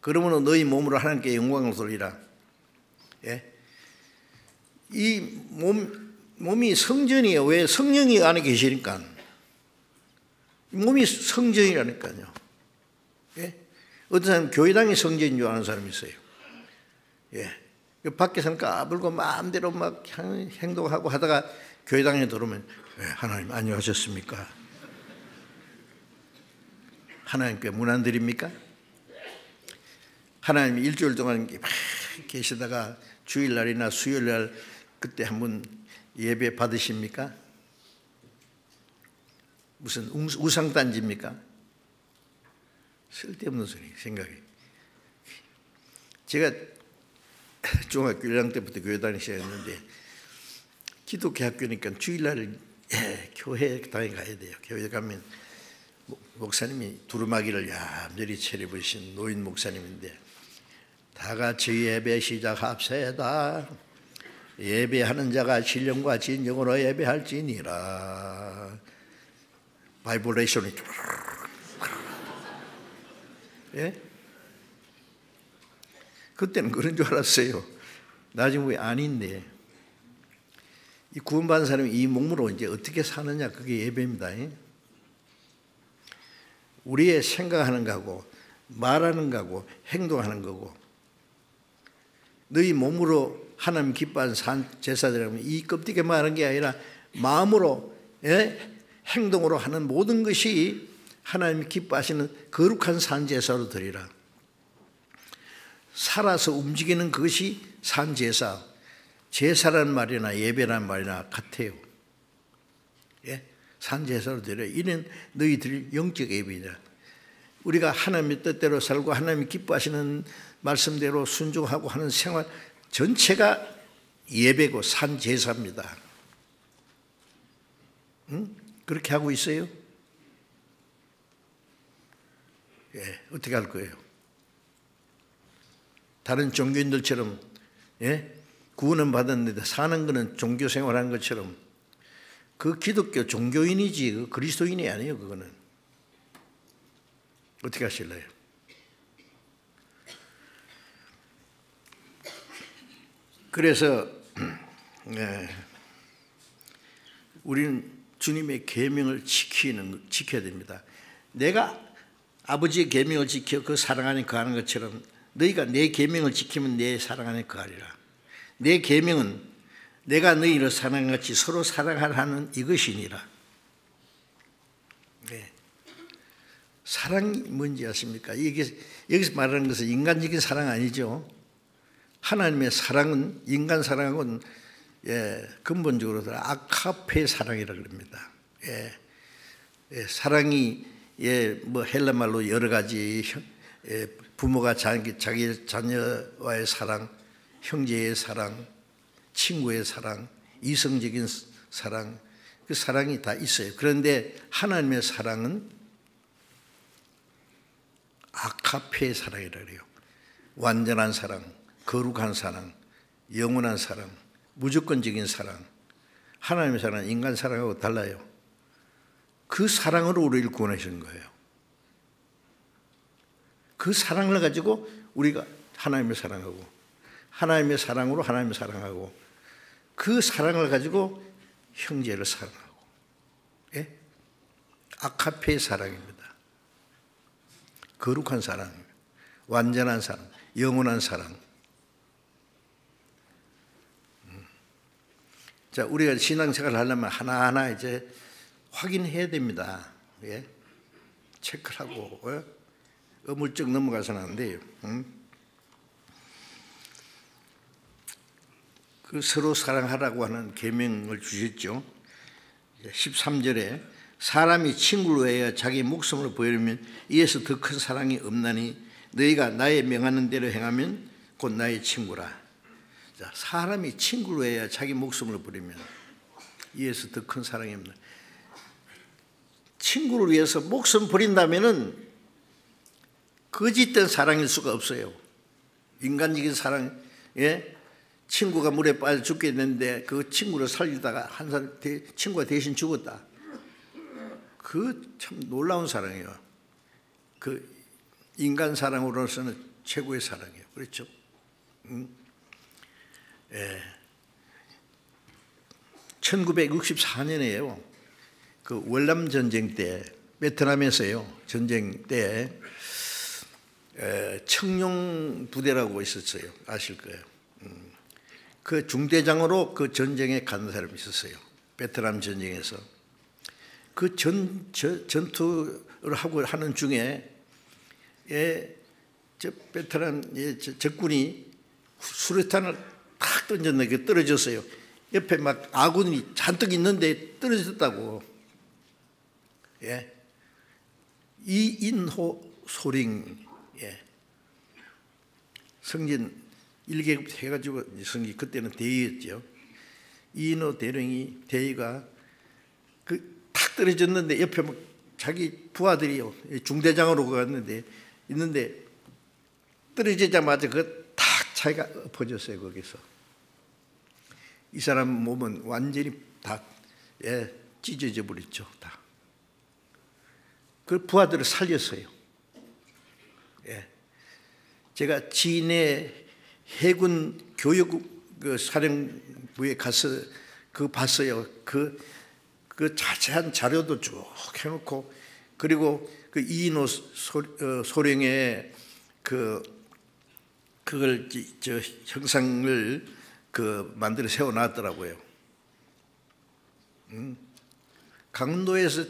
그러므로 너희 몸으로 하나님께 영광을 돌리라. 이 몸이 성전이에요. 왜? 성령이 안에 계시니까. 몸이 성전이라니까요. 어떤 사람은 교회당이 성전인 줄 아는 사람이 있어요. 밖에서는 까불고 마음대로 막 행동하고 하다가 교회당에 들어오면 하나님 안녕하셨습니까? 하나님께 문 안 드립니까? 하나님이 일주일 동안 막 계시다가 주일날이나 수요일날 그때 한번 예배 받으십니까? 무슨 우상단지입니까? 쓸데없는 소리 생각이. 제가 중학교 1학년 때부터 교회 다니기 시작했는데 기독교 학교니까 주일날 교회당에 가야 돼요. 교회 가면 목사님이 두루마기를 얌전히 차려보신 노인 목사님인데 다 같이 예배 시작합시다. 예배하는 자가 신령과 진정으로 예배할지니라. 바이브레이션이 예? 그때는 그런 줄 알았어요. 나중에 왜 아닌데 이 구원받은 사람이 이 몸으로 이제 어떻게 사느냐 그게 예배입니다. 우리의 생각하는 거하고 말하는 거하고 행동하는 거고 너희 몸으로 하나님 기뻐하는 제사드리면 이 껍데기 말하는 게 아니라 마음으로 행동으로 하는 모든 것이 하나님 기뻐하시는 거룩한 산제사로 드리라. 살아서 움직이는 그것이 산제사, 제사라는 말이나 예배라는 말이나 같아요. 산제사로 드려. 이는 너희들 영적 예배이다. 우리가 하나님의 뜻대로 살고 하나님이 기뻐하시는 말씀대로 순종하고 하는 생활 전체가 예배고 산제사입니다. 응? 그렇게 하고 있어요? 어떻게 할 거예요? 다른 종교인들처럼 구원은 받았는데 사는 것은 종교 생활하는 것처럼 그 기독교 종교인이지 그 그리스도인이 아니에요. 그거는 어떻게 하실래요? 그래서 우리는 주님의 계명을 지켜야 됩니다. 내가 아버지의 계명을 지켜 그 사랑 안에 거하는 것처럼 너희가 내 계명을 지키면 내 사랑 안에 거하리라. 내 계명은 내가 너희를 사랑한 같이 서로 사랑하라는 이것이니라. 사랑이 뭔지 아십니까? 이게 여기서 말하는 것은 인간적인 사랑 아니죠. 하나님의 사랑은 인간 사랑은 근본적으로 아카페 사랑이라고 합니다. 사랑이 뭐 헬라 말로 여러 가지 부모가 자기 자녀와의 사랑, 형제의 사랑, 친구의 사랑, 이성적인 사랑, 그 사랑이 다 있어요. 그런데 하나님의 사랑은 아카페 사랑이라고 해요. 완전한 사랑, 거룩한 사랑, 영원한 사랑, 무조건적인 사랑. 하나님의 사랑은 인간 사랑하고 달라요. 그 사랑으로 우리를 구원하시는 거예요. 그 사랑을 가지고 우리가 하나님을 사랑하고 하나님의 사랑으로 하나님을 사랑하고 그 사랑을 가지고 형제를 사랑하고 아카페 사랑입니다. 거룩한 사랑입니다. 완전한 사랑, 영원한 사랑. 자, 우리가 신앙생활을 하려면 하나하나 이제 확인해야 됩니다. 체크를 하고 어물쩍 넘어가서는 안 돼요. 그 서로 사랑하라고 하는 계명을 주셨죠. 13절에 사람이 친구로 해야 자기 목숨을 보이려면 이에서 더 큰 사랑이 없나니 너희가 나의 명하는 대로 행하면 곧 나의 친구라. 자, 사람이 친구로 해야 자기 목숨을 버리면 이에서 더 큰 사랑이 없나. 친구를 위해서 목숨 버린다면은 거짓된 사랑일 수가 없어요. 인간적인 사랑, 친구가 물에 빠져 죽겠는데 그 친구를 살리다가 한 사람 친구가 대신 죽었다. 그 참 놀라운 사랑이에요. 그 인간 사랑으로서는 최고의 사랑이에요. 그렇죠? 1964년에요. 그 월남 전쟁 때 베트남에서요. 전쟁 때 청룡 부대라고 있었어요. 아실 거예요. 그 중대장으로 그 전쟁에 간 사람이 있었어요. 베트남 전쟁에서. 그 전투를 하고 하는 중에 저 베테랑 적군이 수류탄을 탁 던졌는데 떨어졌어요. 옆에 막 아군이 잔뜩 있는데 떨어졌다고. 예. 이인호 소령, 예. 성진 1계급 해가지고 성진 그때는 대위였죠. 이인호 대령이 대위가 탁 떨어졌는데 옆에 막 자기 부하들이요 중대장으로 갔는데 있는데 떨어지자마자 탁 자기가 엎어졌어요. 거기서 이 사람 몸은 완전히 다 찢어져 버렸죠. 다. 그 부하들을 살렸어요. 예. 제가 진해 해군 교육 사령부에 가서 봤어요. 그 자세한 자료도 쭉 해놓고, 그리고 그 이인호 소령의 그걸 형상을 만들어 세워놨더라고요. 강원도에서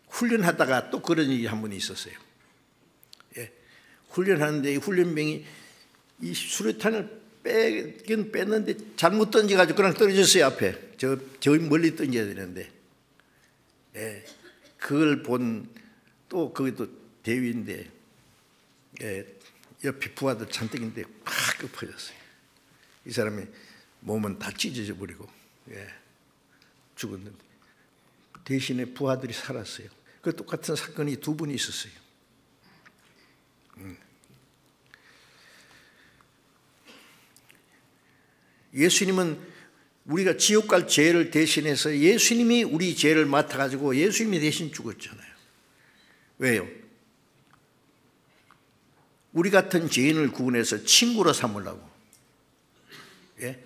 훈련하다가 또 그런 일이 한 번 있었어요. 예. 훈련하는데 이 훈련병이 이 수류탄을 빼긴 뺐는데 잘못 던져가지고 그냥 떨어졌어요. 앞에 저 멀리 던져야 되는데, 예. 그걸 본 또 그것도 대위인데, 예. 옆에 부하들 잔뜩인데 팍 엎어졌어요. 이 사람이 몸은 다 찢어져 버리고, 예. 죽었는데 대신에 부하들이 살았어요. 그 똑같은 사건이 두 번 있었어요. 예수님은 우리가 지옥 갈 죄를 대신해서 예수님이 우리 죄를 맡아가지고 예수님이 대신 죽었잖아요. 왜요? 우리 같은 죄인을 구원해서 친구로 삼으려고. 예?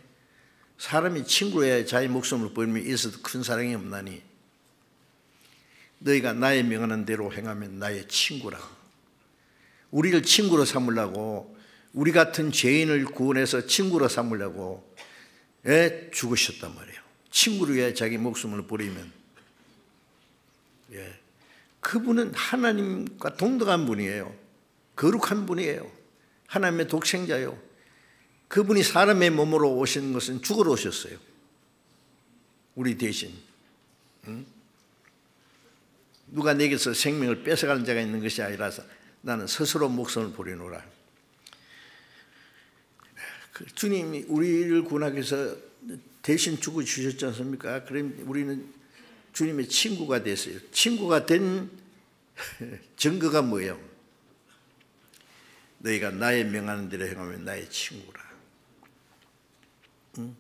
사람이 친구여야 자기 목숨을 버리면 이에서도 큰 사랑이 없나니 너희가 나의 명하는 대로 행하면 나의 친구라고. 우리를 친구로 삼으려고, 우리 같은 죄인을 구원해서 친구로 삼으려고 죽으셨단 말이에요. 친구를 위해 자기 목숨을 버리면. 예. 그분은 하나님과 동등한 분이에요. 거룩한 분이에요. 하나님의 독생자요. 그분이 사람의 몸으로 오신 것은 죽으러 오셨어요. 우리 대신. 누가 내게서 생명을 뺏어가는 자가 있는 것이 아니라서 나는 스스로 목숨을 버리노라. 주님이 우리를 구원하기 위해서 대신 죽어주셨지 않습니까? 그럼 우리는 주님의 친구가 됐어요. 친구가 된 증거가 뭐예요? 너희가 나의 명하는 대로 행하면 나의 친구라. 응?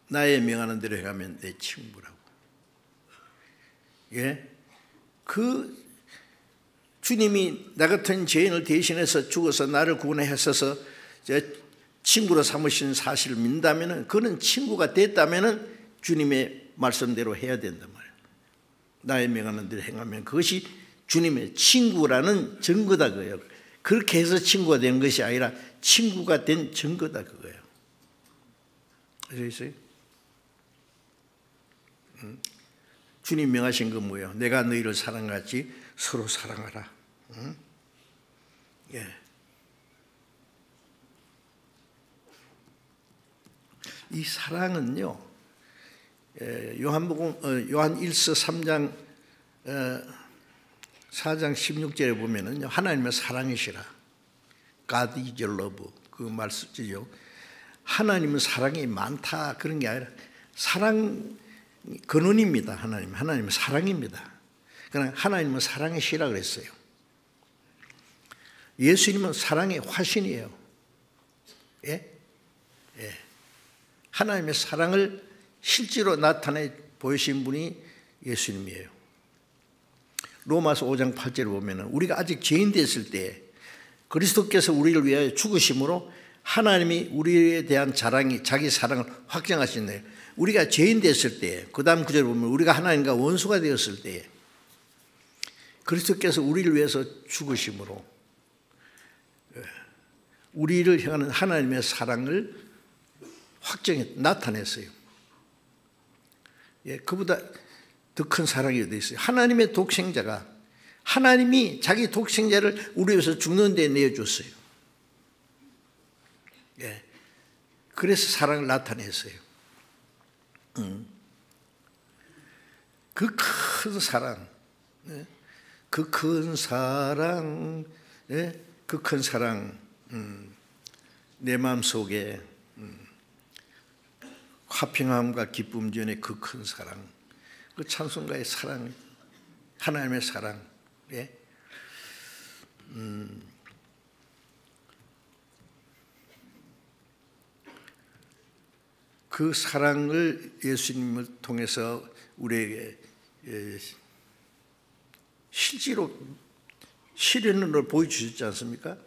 나의 명하는 대로 행하면 내 친구라고. 예? 그 주님이 나 같은 죄인을 대신해서 죽어서 나를 구원하셔서 친구로 삼으신 사실을 믿는다면, 그는 친구가 됐다면 주님의 말씀대로 해야 된단 말이에요. 나의 명하는 대로 행하면 그것이 주님의 친구라는 증거다 그거예요. 그렇게 해서 친구가 된 것이 아니라 친구가 된 증거다 그거예요. 아시겠어요? 주님 명하신 건 뭐예요? 내가 너희를 사랑같이 서로 사랑하라. 응? 예. 이 사랑은요, 요한 1서 3장 4장 16절에 보면은요, 하나님의 사랑이시라. God is your love. 그 말씀이죠. 하나님은 사랑이 많다 그런 게 아니라 사랑 근원입니다. 하나님은 사랑입니다. 그러나 하나님은 사랑이시라 그랬어요. 예수님은 사랑의 화신이에요. 예? 예. 하나님의 사랑을 실제로 나타내 보이신 분이 예수님이에요. 로마서 5장 8절을 보면 우리가 아직 죄인 됐을 때 그리스도께서 우리를 위하여 죽으심으로 하나님이 우리에 대한 자기 사랑을 확정하시네요. 우리가 죄인 됐을 때, 그 다음 구절을 보면 우리가 하나님과 원수가 되었을 때 그리스도께서 우리를 위해서 죽으심으로 우리를 향하는 하나님의 사랑을 나타냈어요. 예, 그보다 더 큰 사랑이 어디 있어요? 하나님의 독생자가, 하나님이 자기 독생자를 우리 위해서 죽는 데 내어줬어요. 예. 그래서 사랑을 나타냈어요. 그 큰 사랑, 그 큰 사랑, 그 큰 사랑, 내 마음속에 화평함과 기쁨 전에 그 큰 사랑, 그 찬송가의 사랑, 하나님의 사랑. 그 사랑을 예수님을 통해서 우리에게 실제로 실현으로 보여주셨지 않습니까?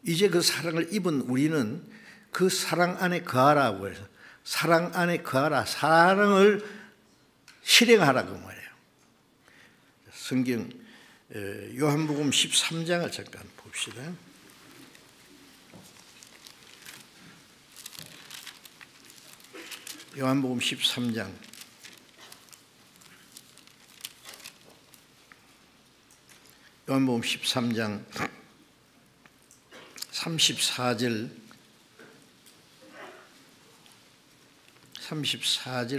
이제 그 사랑을 입은 우리는 그 사랑 안에 거하라고 해서, 사랑 안에 거하라, 사랑을 실행하라고 말해요. 성경 요한복음 13장을 잠깐 봅시다. 요한복음 13장 요한복음 13장 34절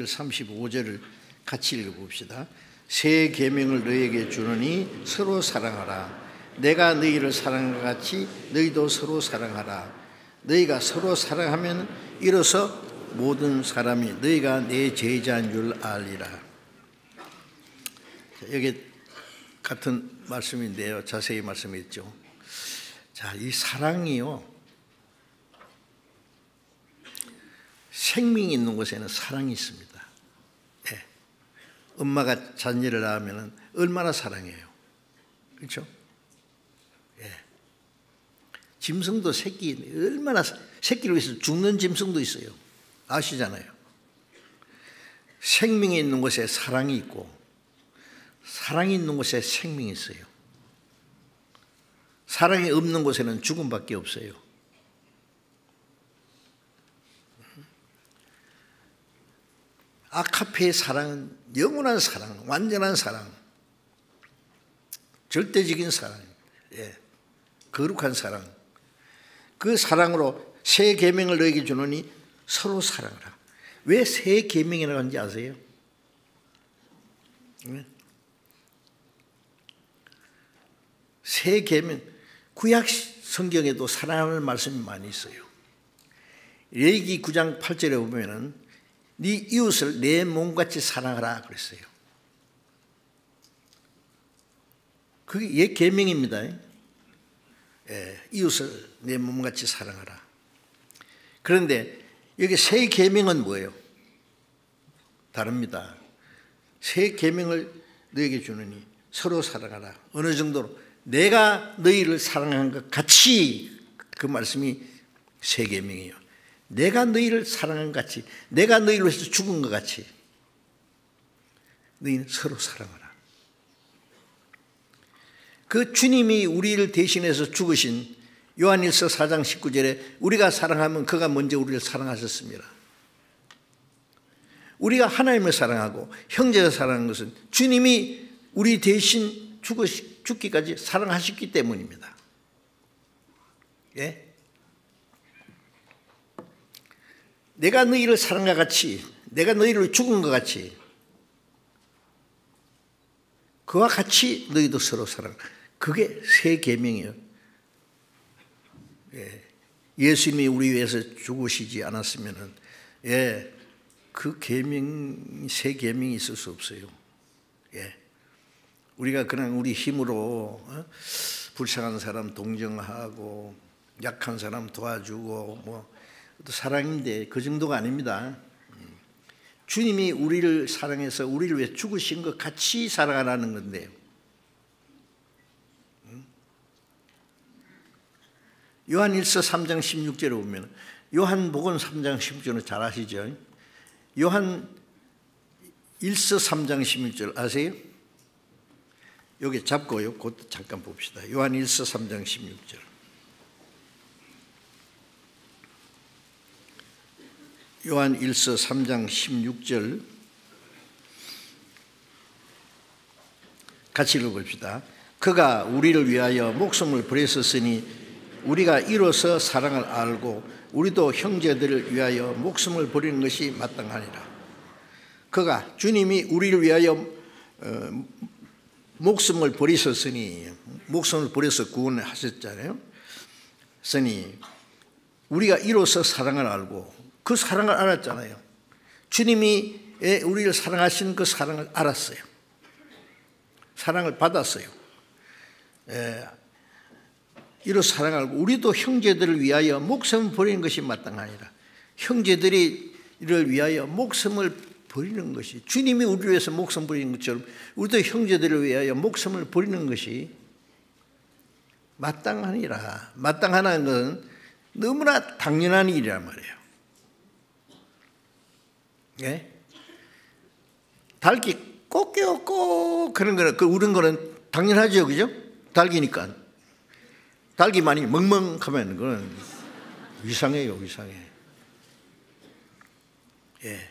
35절을 같이 읽어봅시다. 새 계명을 너희에게 주노니 서로 사랑하라. 내가 너희를 사랑한 것 같이 너희도 서로 사랑하라. 너희가 서로 사랑하면 이로써 모든 사람이 너희가 내 제자인 줄 알리라. 여기 같은 말씀인데요, 자세히 말씀했죠. 자, 이 사랑이요, 생명이 있는 곳에는 사랑이 있습니다. 네. 엄마가 자녀를 낳으면 얼마나 사랑해요, 그렇죠? 네. 짐승도 새끼, 얼마나, 새끼를 위해서 죽는 짐승도 있어요. 아시잖아요. 생명이 있는 곳에 사랑이 있고, 사랑이 있는 곳에 생명이 있어요. 사랑이 없는 곳에는 죽음밖에 없어요. 아카페의 사랑은 영원한 사랑, 완전한 사랑, 절대적인 사랑, 거룩한 사랑. 그 사랑으로 새 계명을 너에게 주노니 서로 사랑하라. 왜 새 계명이라고 하는지 아세요? 새 계명, 구약 성경에도 사랑하는 말씀이 많이 있어요. 레위기 9장 8절에 보면은 네 이웃을 내 몸같이 사랑하라 그랬어요. 그게 옛 계명입니다. 이웃을 내 몸같이 사랑하라. 그런데 여기 새 계명은 뭐예요? 다릅니다. 새 계명을 너에게 주노니 서로 사랑하라. 어느 정도로? 내가 너희를 사랑한 것 같이, 그 말씀이 새 계명이에요. 내가 너희를 사랑한 것 같이, 내가 너희를 위해서 죽은 것 같이 너희는 서로 사랑하라. 그 주님이 우리를 대신해서 죽으신 요한일서 4장 19절에 우리가 사랑하면 그가 먼저 우리를 사랑하셨습니다. 우리가 하나님을 사랑하고 형제를 사랑하는 것은 주님이 우리 대신 죽기까지 사랑하셨기 때문입니다. 내가 너희를 사랑한 것 같이, 내가 너희를 죽은 것 같이, 그와 같이 너희도 서로 사랑하라. 그게 새 계명이에요. 예수님이 우리 위해서 죽으시지 않았으면은, 그 계명, 새 계명이 있을 수 없어요. 우리가 그냥 우리 힘으로 불쌍한 사람 동정하고 약한 사람 도와주고 뭐 사랑인데 그 정도가 아닙니다. 주님이 우리를 사랑해서 우리를 위해 죽으신 것 같이 사랑하라는 건데요. 요한일서 3장 16절에 보면, 요한복음 3장 16절은 잘 아시죠? 요한일서 3장 16절 아세요? 여기 잡고요. 곧 잠깐 봅시다. 요한일서 3장 16절. 요한 1서 3장 16절 같이 읽어봅시다. 그가 우리를 위하여 목숨을 버렸으니 우리가 이로써 사랑을 알고 우리도 형제들을 위하여 목숨을 버리는 것이 마땅하니라. 그가 주님이 우리를 위하여 목숨을 버리셨으니, 목숨을 버려서 구원하셨잖아요. 쓰니 우리가 이로써 사랑을 알고, 그 사랑을 알았잖아요. 주님이 우리를 사랑하시는 그 사랑을 알았어요. 사랑을 받았어요. 이로써 사랑을 알고 우리도 형제들을 위하여 목숨을 버리는 것이 마땅하니라. 형제들을 위하여 목숨을 버리는 것이, 주님이 우리를 위해서 목숨 버리는 것처럼 우리도 형제들을 위하여 목숨을 버리는 것이 마땅하니라. 마땅하다는 것은 너무나 당연한 일이란 말이에요. 예? 닭이 꼭꼭 그런 거는, 우는 거는 당연하죠, 그죠? 닭이니까. 닭이 많이 멍멍하면 그건 이상해요, 이상해. 예.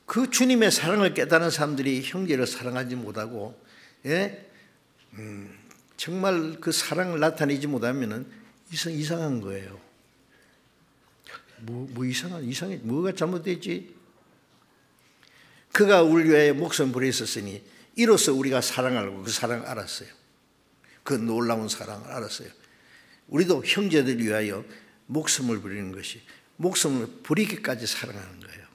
그 주님의 사랑을 깨달은 사람들이 형제를 사랑하지 못하고, 예? 정말 그 사랑을 나타내지 못하면은 이상한 거예요. 이상해. 뭐가 잘못됐지? 그가 우리 위하여 목숨을 버렸으니 이로써 우리가 사랑을 알고 그 사랑을 알았어요. 그 놀라운 사랑을 알았어요. 우리도 형제들 위하여 목숨을 버리는 것이, 목숨을 버리기까지 사랑하는 거예요.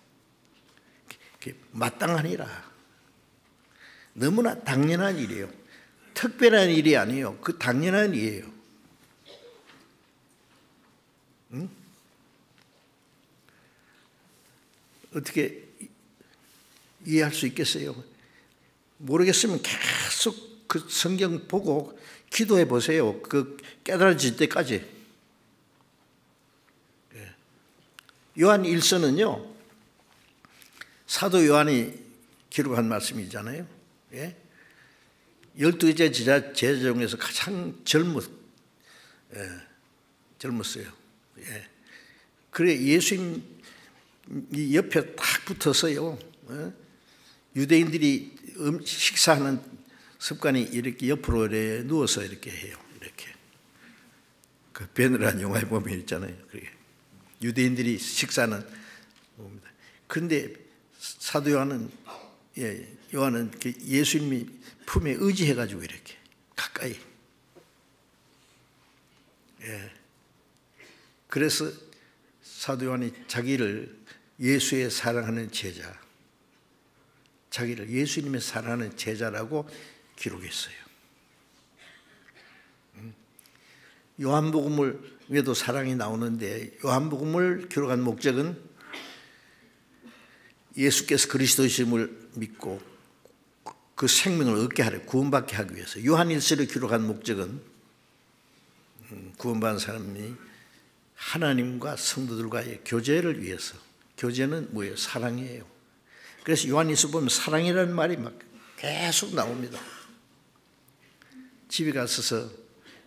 마땅하니라. 너무나 당연한 일이에요. 특별한 일이 아니에요. 그 당연한 일이에요. 응? 어떻게 이해할 수 있겠어요? 모르겠으면 계속 그 성경 보고 기도해 보세요. 그 깨달아질 때까지. 요한 1서는요, 사도 요한이 기록한 말씀이잖아요. 예? 12제 제자 중에서 가장 젊었어요. 예. 그래 예수님 옆에 딱 붙어서요, 유대인들이 식사하는 습관이 이렇게 옆으로 이렇게 누워서 이렇게 해요. 이렇게. 그 베드로한 영화에 보면 있잖아요. 그게. 유대인들이 식사는 봅니다. 그런데 사도 요한은, 요한은 예수님이 품에 의지해가지고 이렇게 가까이. 예. 그래서 사도 요한이 자기를 예수의 사랑하는 제자, 자기를 예수님의 사랑하는 제자라고 기록했어요. 요한복음을 외에도 사랑이 나오는데, 요한복음을 기록한 목적은 예수께서 그리스도이심을 믿고 그 생명을 얻게 하려, 구원받게 하기 위해서. 요한일서를 기록한 목적은 구원받은 사람이 하나님과 성도들과의 교제를 위해서. 교제는 뭐예요? 사랑이에요. 그래서 요한일서 보면 사랑이라는 말이 막 계속 나옵니다. 집에 가셔서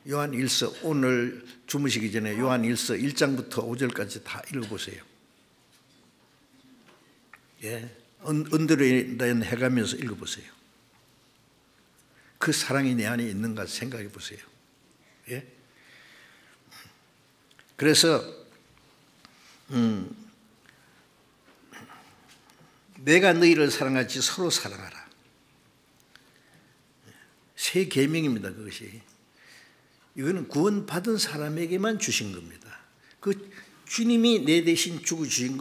요한일서, 오늘 주무시기 전에 요한일서 1장부터 5절까지 다 읽어보세요. 예, 언더레인 해가면서 읽어보세요. 그 사랑이 내 안에 있는가 생각해 보세요. 예? 그래서 내가 너희를 사랑하지 서로 사랑하라. 새 계명입니다. 그것이. 이거는 구원받은 사람에게만 주신 겁니다. 그 주님이 내 대신 주고 주신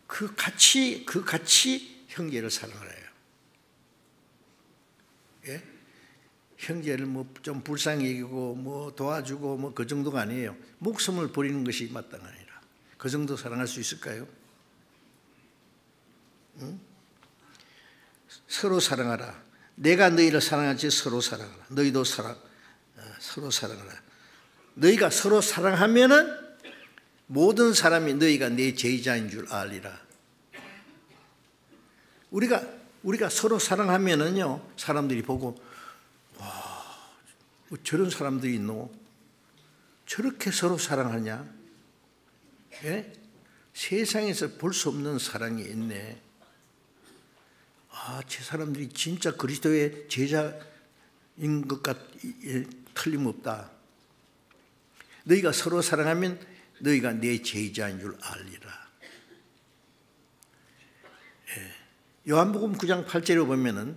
그 같이 형제를 사랑하라요. 예? 형제를 뭐 좀 불쌍히 여기고 뭐 도와주고 뭐 그 정도가 아니에요. 목숨을 버리는 것이 마땅하니라. 그 정도 사랑할 수 있을까요? 응? 서로 사랑하라. 내가 너희를 사랑하지 서로 사랑하라. 너희도 서로 사랑하라. 너희가 서로 사랑하면은 모든 사람이 너희가 내 제자인 줄 알리라. 우리가 서로 사랑하면은요, 사람들이 보고, 와, 뭐 저런 사람들이 있노? 저렇게 서로 사랑하냐? 예? 세상에서 볼 수 없는 사랑이 있네. 아, 저 사람들이 진짜 그리스도의 제자인 것 틀림없다. 너희가 서로 사랑하면 너희가 내 제자인 줄 알리라. 예. 요한복음 9장 8절에 보면은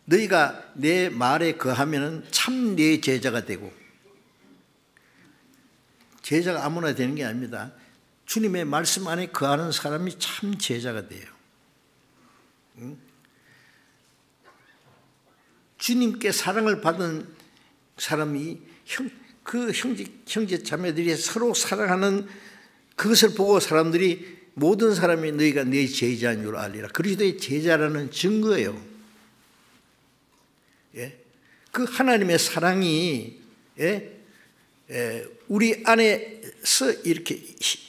너희가 내 말에 거하면은 참 내 제자가 되고, 제자가 아무나 되는 게 아닙니다. 주님의 말씀 안에 거하는 사람이 참 제자가 돼요. 주님께 사랑을 받은 사람이 그 형제 자매들이 서로 사랑하는 그것을 보고 사람들이 모든 사람이 너희가 내 제자인 줄 알리라. 그리스도의 제자라는 증거예요. 예? 그 하나님의 사랑이 우리 안에서 이렇게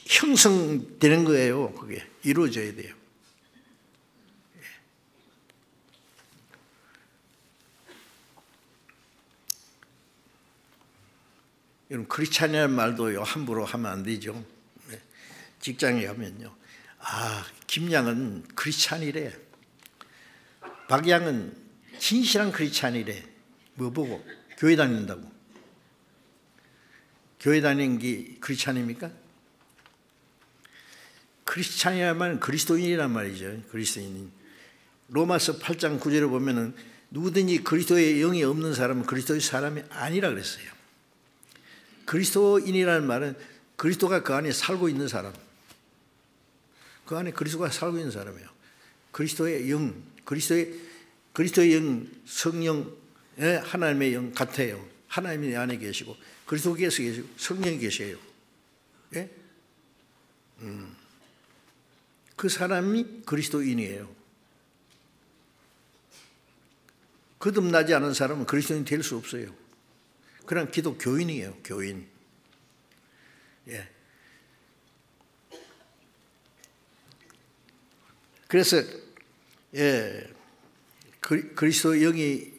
형성되는 거예요. 그게 이루어져야 돼요. 여러분, 크리스찬이라는 말도요 함부로 하면 안 되죠. 직장에 가면요, 아, 김양은 크리스찬이래, 박양은 진실한 크리스찬이래. 뭐 보고? 교회 다닌다고. 교회 다니는 게 크리스찬입니까? 크리스찬이라는 말은 그리스도인이란 말이죠. 그리스도인. 로마서 8장 9절에 보면은 누구든지 그리스도의 영이 없는 사람은 그리스도의 사람이 아니라 그랬어요. 그리스도인이라는 말은 그리스도가 그 안에 살고 있는 사람, 그 안에 그리스도가 살고 있는 사람이에요. 그리스도의 영, 그리스도의 영, 성령, 하나님의 영 같아요. 하나님이 내 안에 계시고 그리스도께서 계시고 성령이 계셔요. 예? 그 사람이 그리스도인이에요. 거듭나지 않은 사람은 그리스도인이 될 수 없어요. 그냥 기독교인이에요. 교인. 예. 그래서 그리스도 영이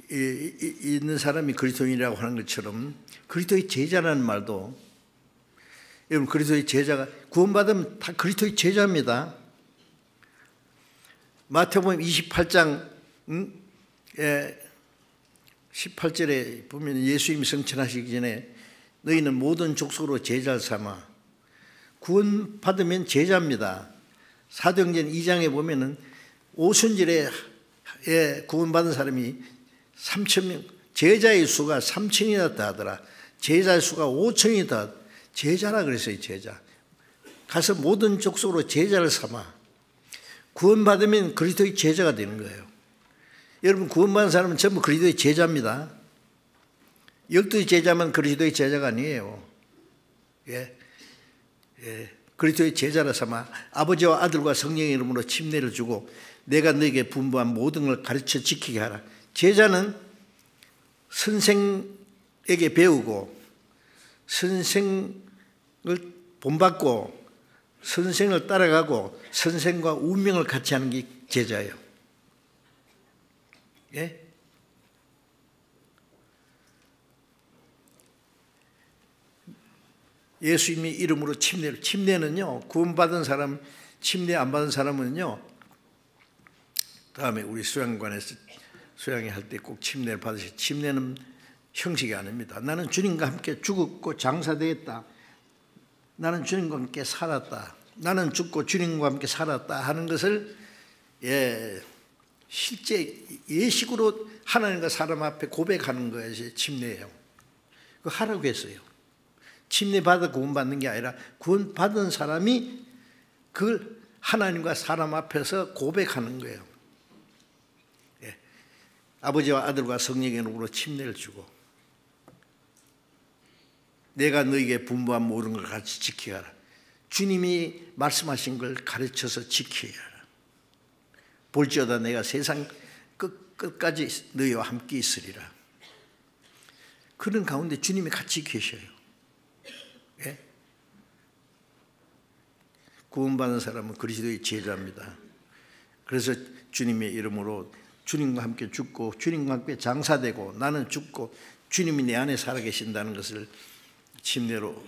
있는 사람이 그리스도인이라고 하는 것처럼 그리스도의 제자라는 말도, 여러분, 그리스도의 제자가 구원받으면 다 그리스도의 제자입니다. 마태복음 28장 18절에 보면 예수님이 성천하시기 전에 너희는 모든 족속으로 제자를 삼아. 구원받으면 제자입니다. 사도행전 2장에 보면은 오순절에 구원받은 사람이 3,000명, 제자의 수가 3,000이나 더하더라. 제자의 수가 5,000이 더. 제자라 그랬어요. 제자. 가서 모든 족속으로 제자를 삼아. 구원받으면 그리스도의 제자가 되는 거예요. 여러분, 구원받은 사람은 전부 그리스도의 제자입니다. 12 제자만 그리스도의 제자가 아니에요. 예. 그리스도의 제자라 삼아 아버지와 아들과 성령의 이름으로 침례를 주고 내가 너에게 분부한 모든 걸 가르쳐 지키게 하라. 제자는 선생에게 배우고 선생을 본받고 선생을 따라가고 선생과 운명을 같이 하는 게 제자예요. 예? 예수님의 이름으로 침례는요, 구원받은 사람, 침례 안 받은 사람은요, 다음에 우리 수양관에서 수양회 때 꼭 침례를 받으시. 침례는 형식이 아닙니다. 나는 주님과 함께 죽었고 장사되었다. 나는 주님과 함께 살았다. 나는 죽고 주님과 함께 살았다 하는 것을 실제 예식으로 하나님과 사람 앞에 고백하는 것이 침례예요. 그거 하라고 했어요. 침례 받아 구원받는 게 아니라 구원받은 사람이 그걸 하나님과 사람 앞에서 고백하는 거예요. 예. 아버지와 아들과 성령의 이름으로 침례를 주고 내가 너에게 분부한 모든 걸 같이 지키게 하라. 주님이 말씀하신 걸 가르쳐서 지키게 하라. 볼지어다 내가 세상 끝까지 너희와 함께 있으리라. 그런 가운데 주님이 같이 계셔요. 예? 구원받은 사람은 그리스도의 제자입니다. 그래서 주님의 이름으로 주님과 함께 죽고 주님과 함께 장사되고 나는 죽고 주님이 내 안에 살아계신다는 것을 침례로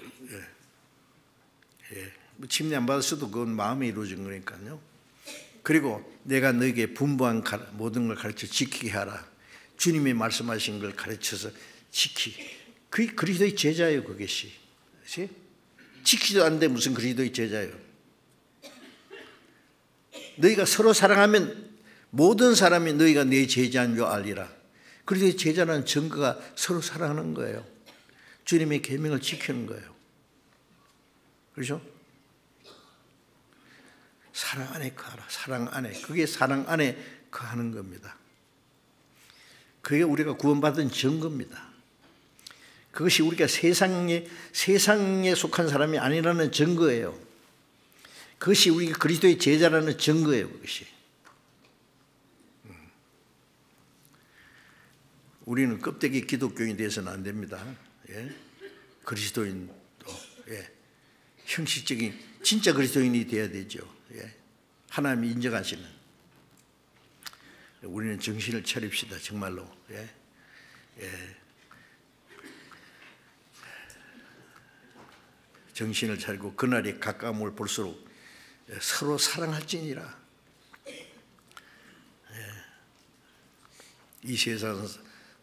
뭐 침례 안 받았어도 그건 마음에 이루어진 거니까요. 그리고 내가 너에게 분부한 모든 걸 가르쳐 지키게 하라. 주님이 말씀하신 걸 가르쳐서 그게 그리스도의 제자예요. 그것이. 그렇지? 지키지도 않는데 무슨 그리스도의 제자예요. 너희가 서로 사랑하면 모든 사람이 너희가 내 제자인 줄 알리라. 그리스도의 제자라는 증거가 서로 사랑하는 거예요. 주님의 계명을 지키는 거예요. 그렇죠? 사랑 안에 거하라. 사랑 안에. 그게 사랑 안에 거하는 겁니다. 그게 우리가 구원받은 증거입니다. 그것이 우리가 세상에 속한 사람이 아니라는 증거예요. 그것이 우리가 그리스도의 제자라는 증거예요. 그것이. 우리는 껍데기 기독교인이 돼서는 안 됩니다. 예? 그리스도인도 형식적인 진짜 그리스도인이 돼야 되죠. 예? 하나님이 인정하시는. 우리는 정신을 차립시다. 정말로. 예? 정신을 차리고 그날이 가까움을 볼수록 서로 사랑할지니라. 이 세상은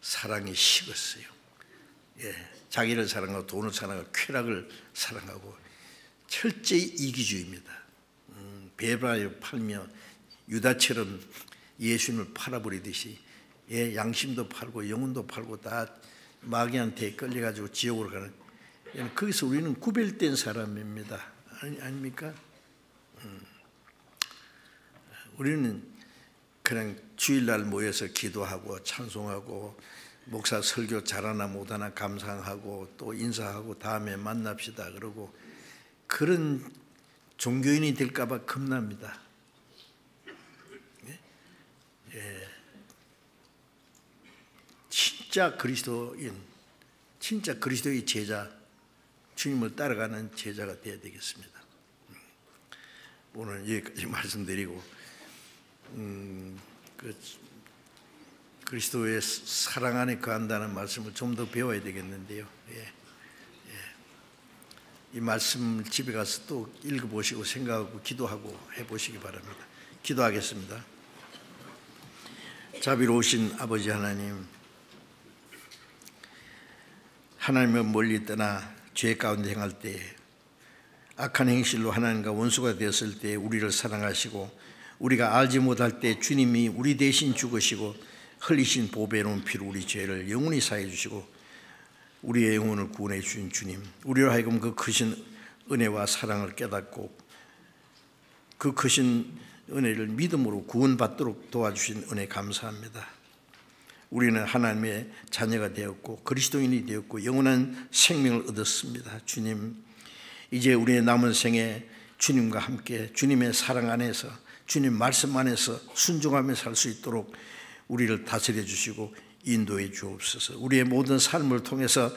사랑이 식었어요. 자기를 사랑하고 돈을 사랑하고 쾌락을 사랑하고 철저히 이기주의입니다. 배반을 팔며 유다처럼 예수님을 팔아버리듯이 양심도 팔고 영혼도 팔고 다 마귀한테 끌려가지고 지옥으로 가는, 거기서 우리는 구별된 사람입니다. 아닙니까? 우리는 그냥 주일날 모여서 기도하고 찬송하고 목사 설교 잘하나 못하나 감상하고 또 인사하고 다음에 만납시다 그러고 그런 종교인이 될까 봐 겁납니다. 진짜 그리스도인, 진짜 그리스도의 제자, 주님을 따라가는 제자가 되어야 되겠습니다. 오늘 여기까지 말씀드리고 그리스도의 사랑 안에 거한다는 말씀을 좀 더 배워야 되겠는데요. 이 말씀 집에 가서 또 읽어보시고 생각하고 기도하고 해보시기 바랍니다. 기도하겠습니다. 자비로우신 아버지 하나님, 하나님을 멀리 떠나 죄 가운데 행할 때 악한 행실로 하나님과 원수가 되었을 때 우리를 사랑하시고 우리가 알지 못할 때 주님이 우리 대신 죽으시고 흘리신 보배로운 피로 우리 죄를 영원히 사해 주시고 우리의 영혼을 구원해 주신 주님, 우리로 하여금 그 크신 은혜와 사랑을 깨닫고 그 크신 은혜를 믿음으로 구원받도록 도와주신 은혜 감사합니다. 우리는 하나님의 자녀가 되었고 그리스도인이 되었고 영원한 생명을 얻었습니다. 주님, 이제 우리의 남은 생에 주님과 함께 주님의 사랑 안에서 주님 말씀 안에서 순종하며 살 수 있도록 우리를 다스려 주시고 인도해 주옵소서. 우리의 모든 삶을 통해서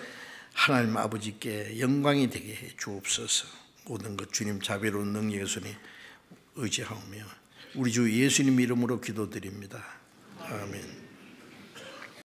하나님 아버지께 영광이 되게 해 주옵소서. 모든 것 주님 자비로운 능력의 손에 의지하오며 우리 주 예수님 이름으로 기도드립니다. 아멘.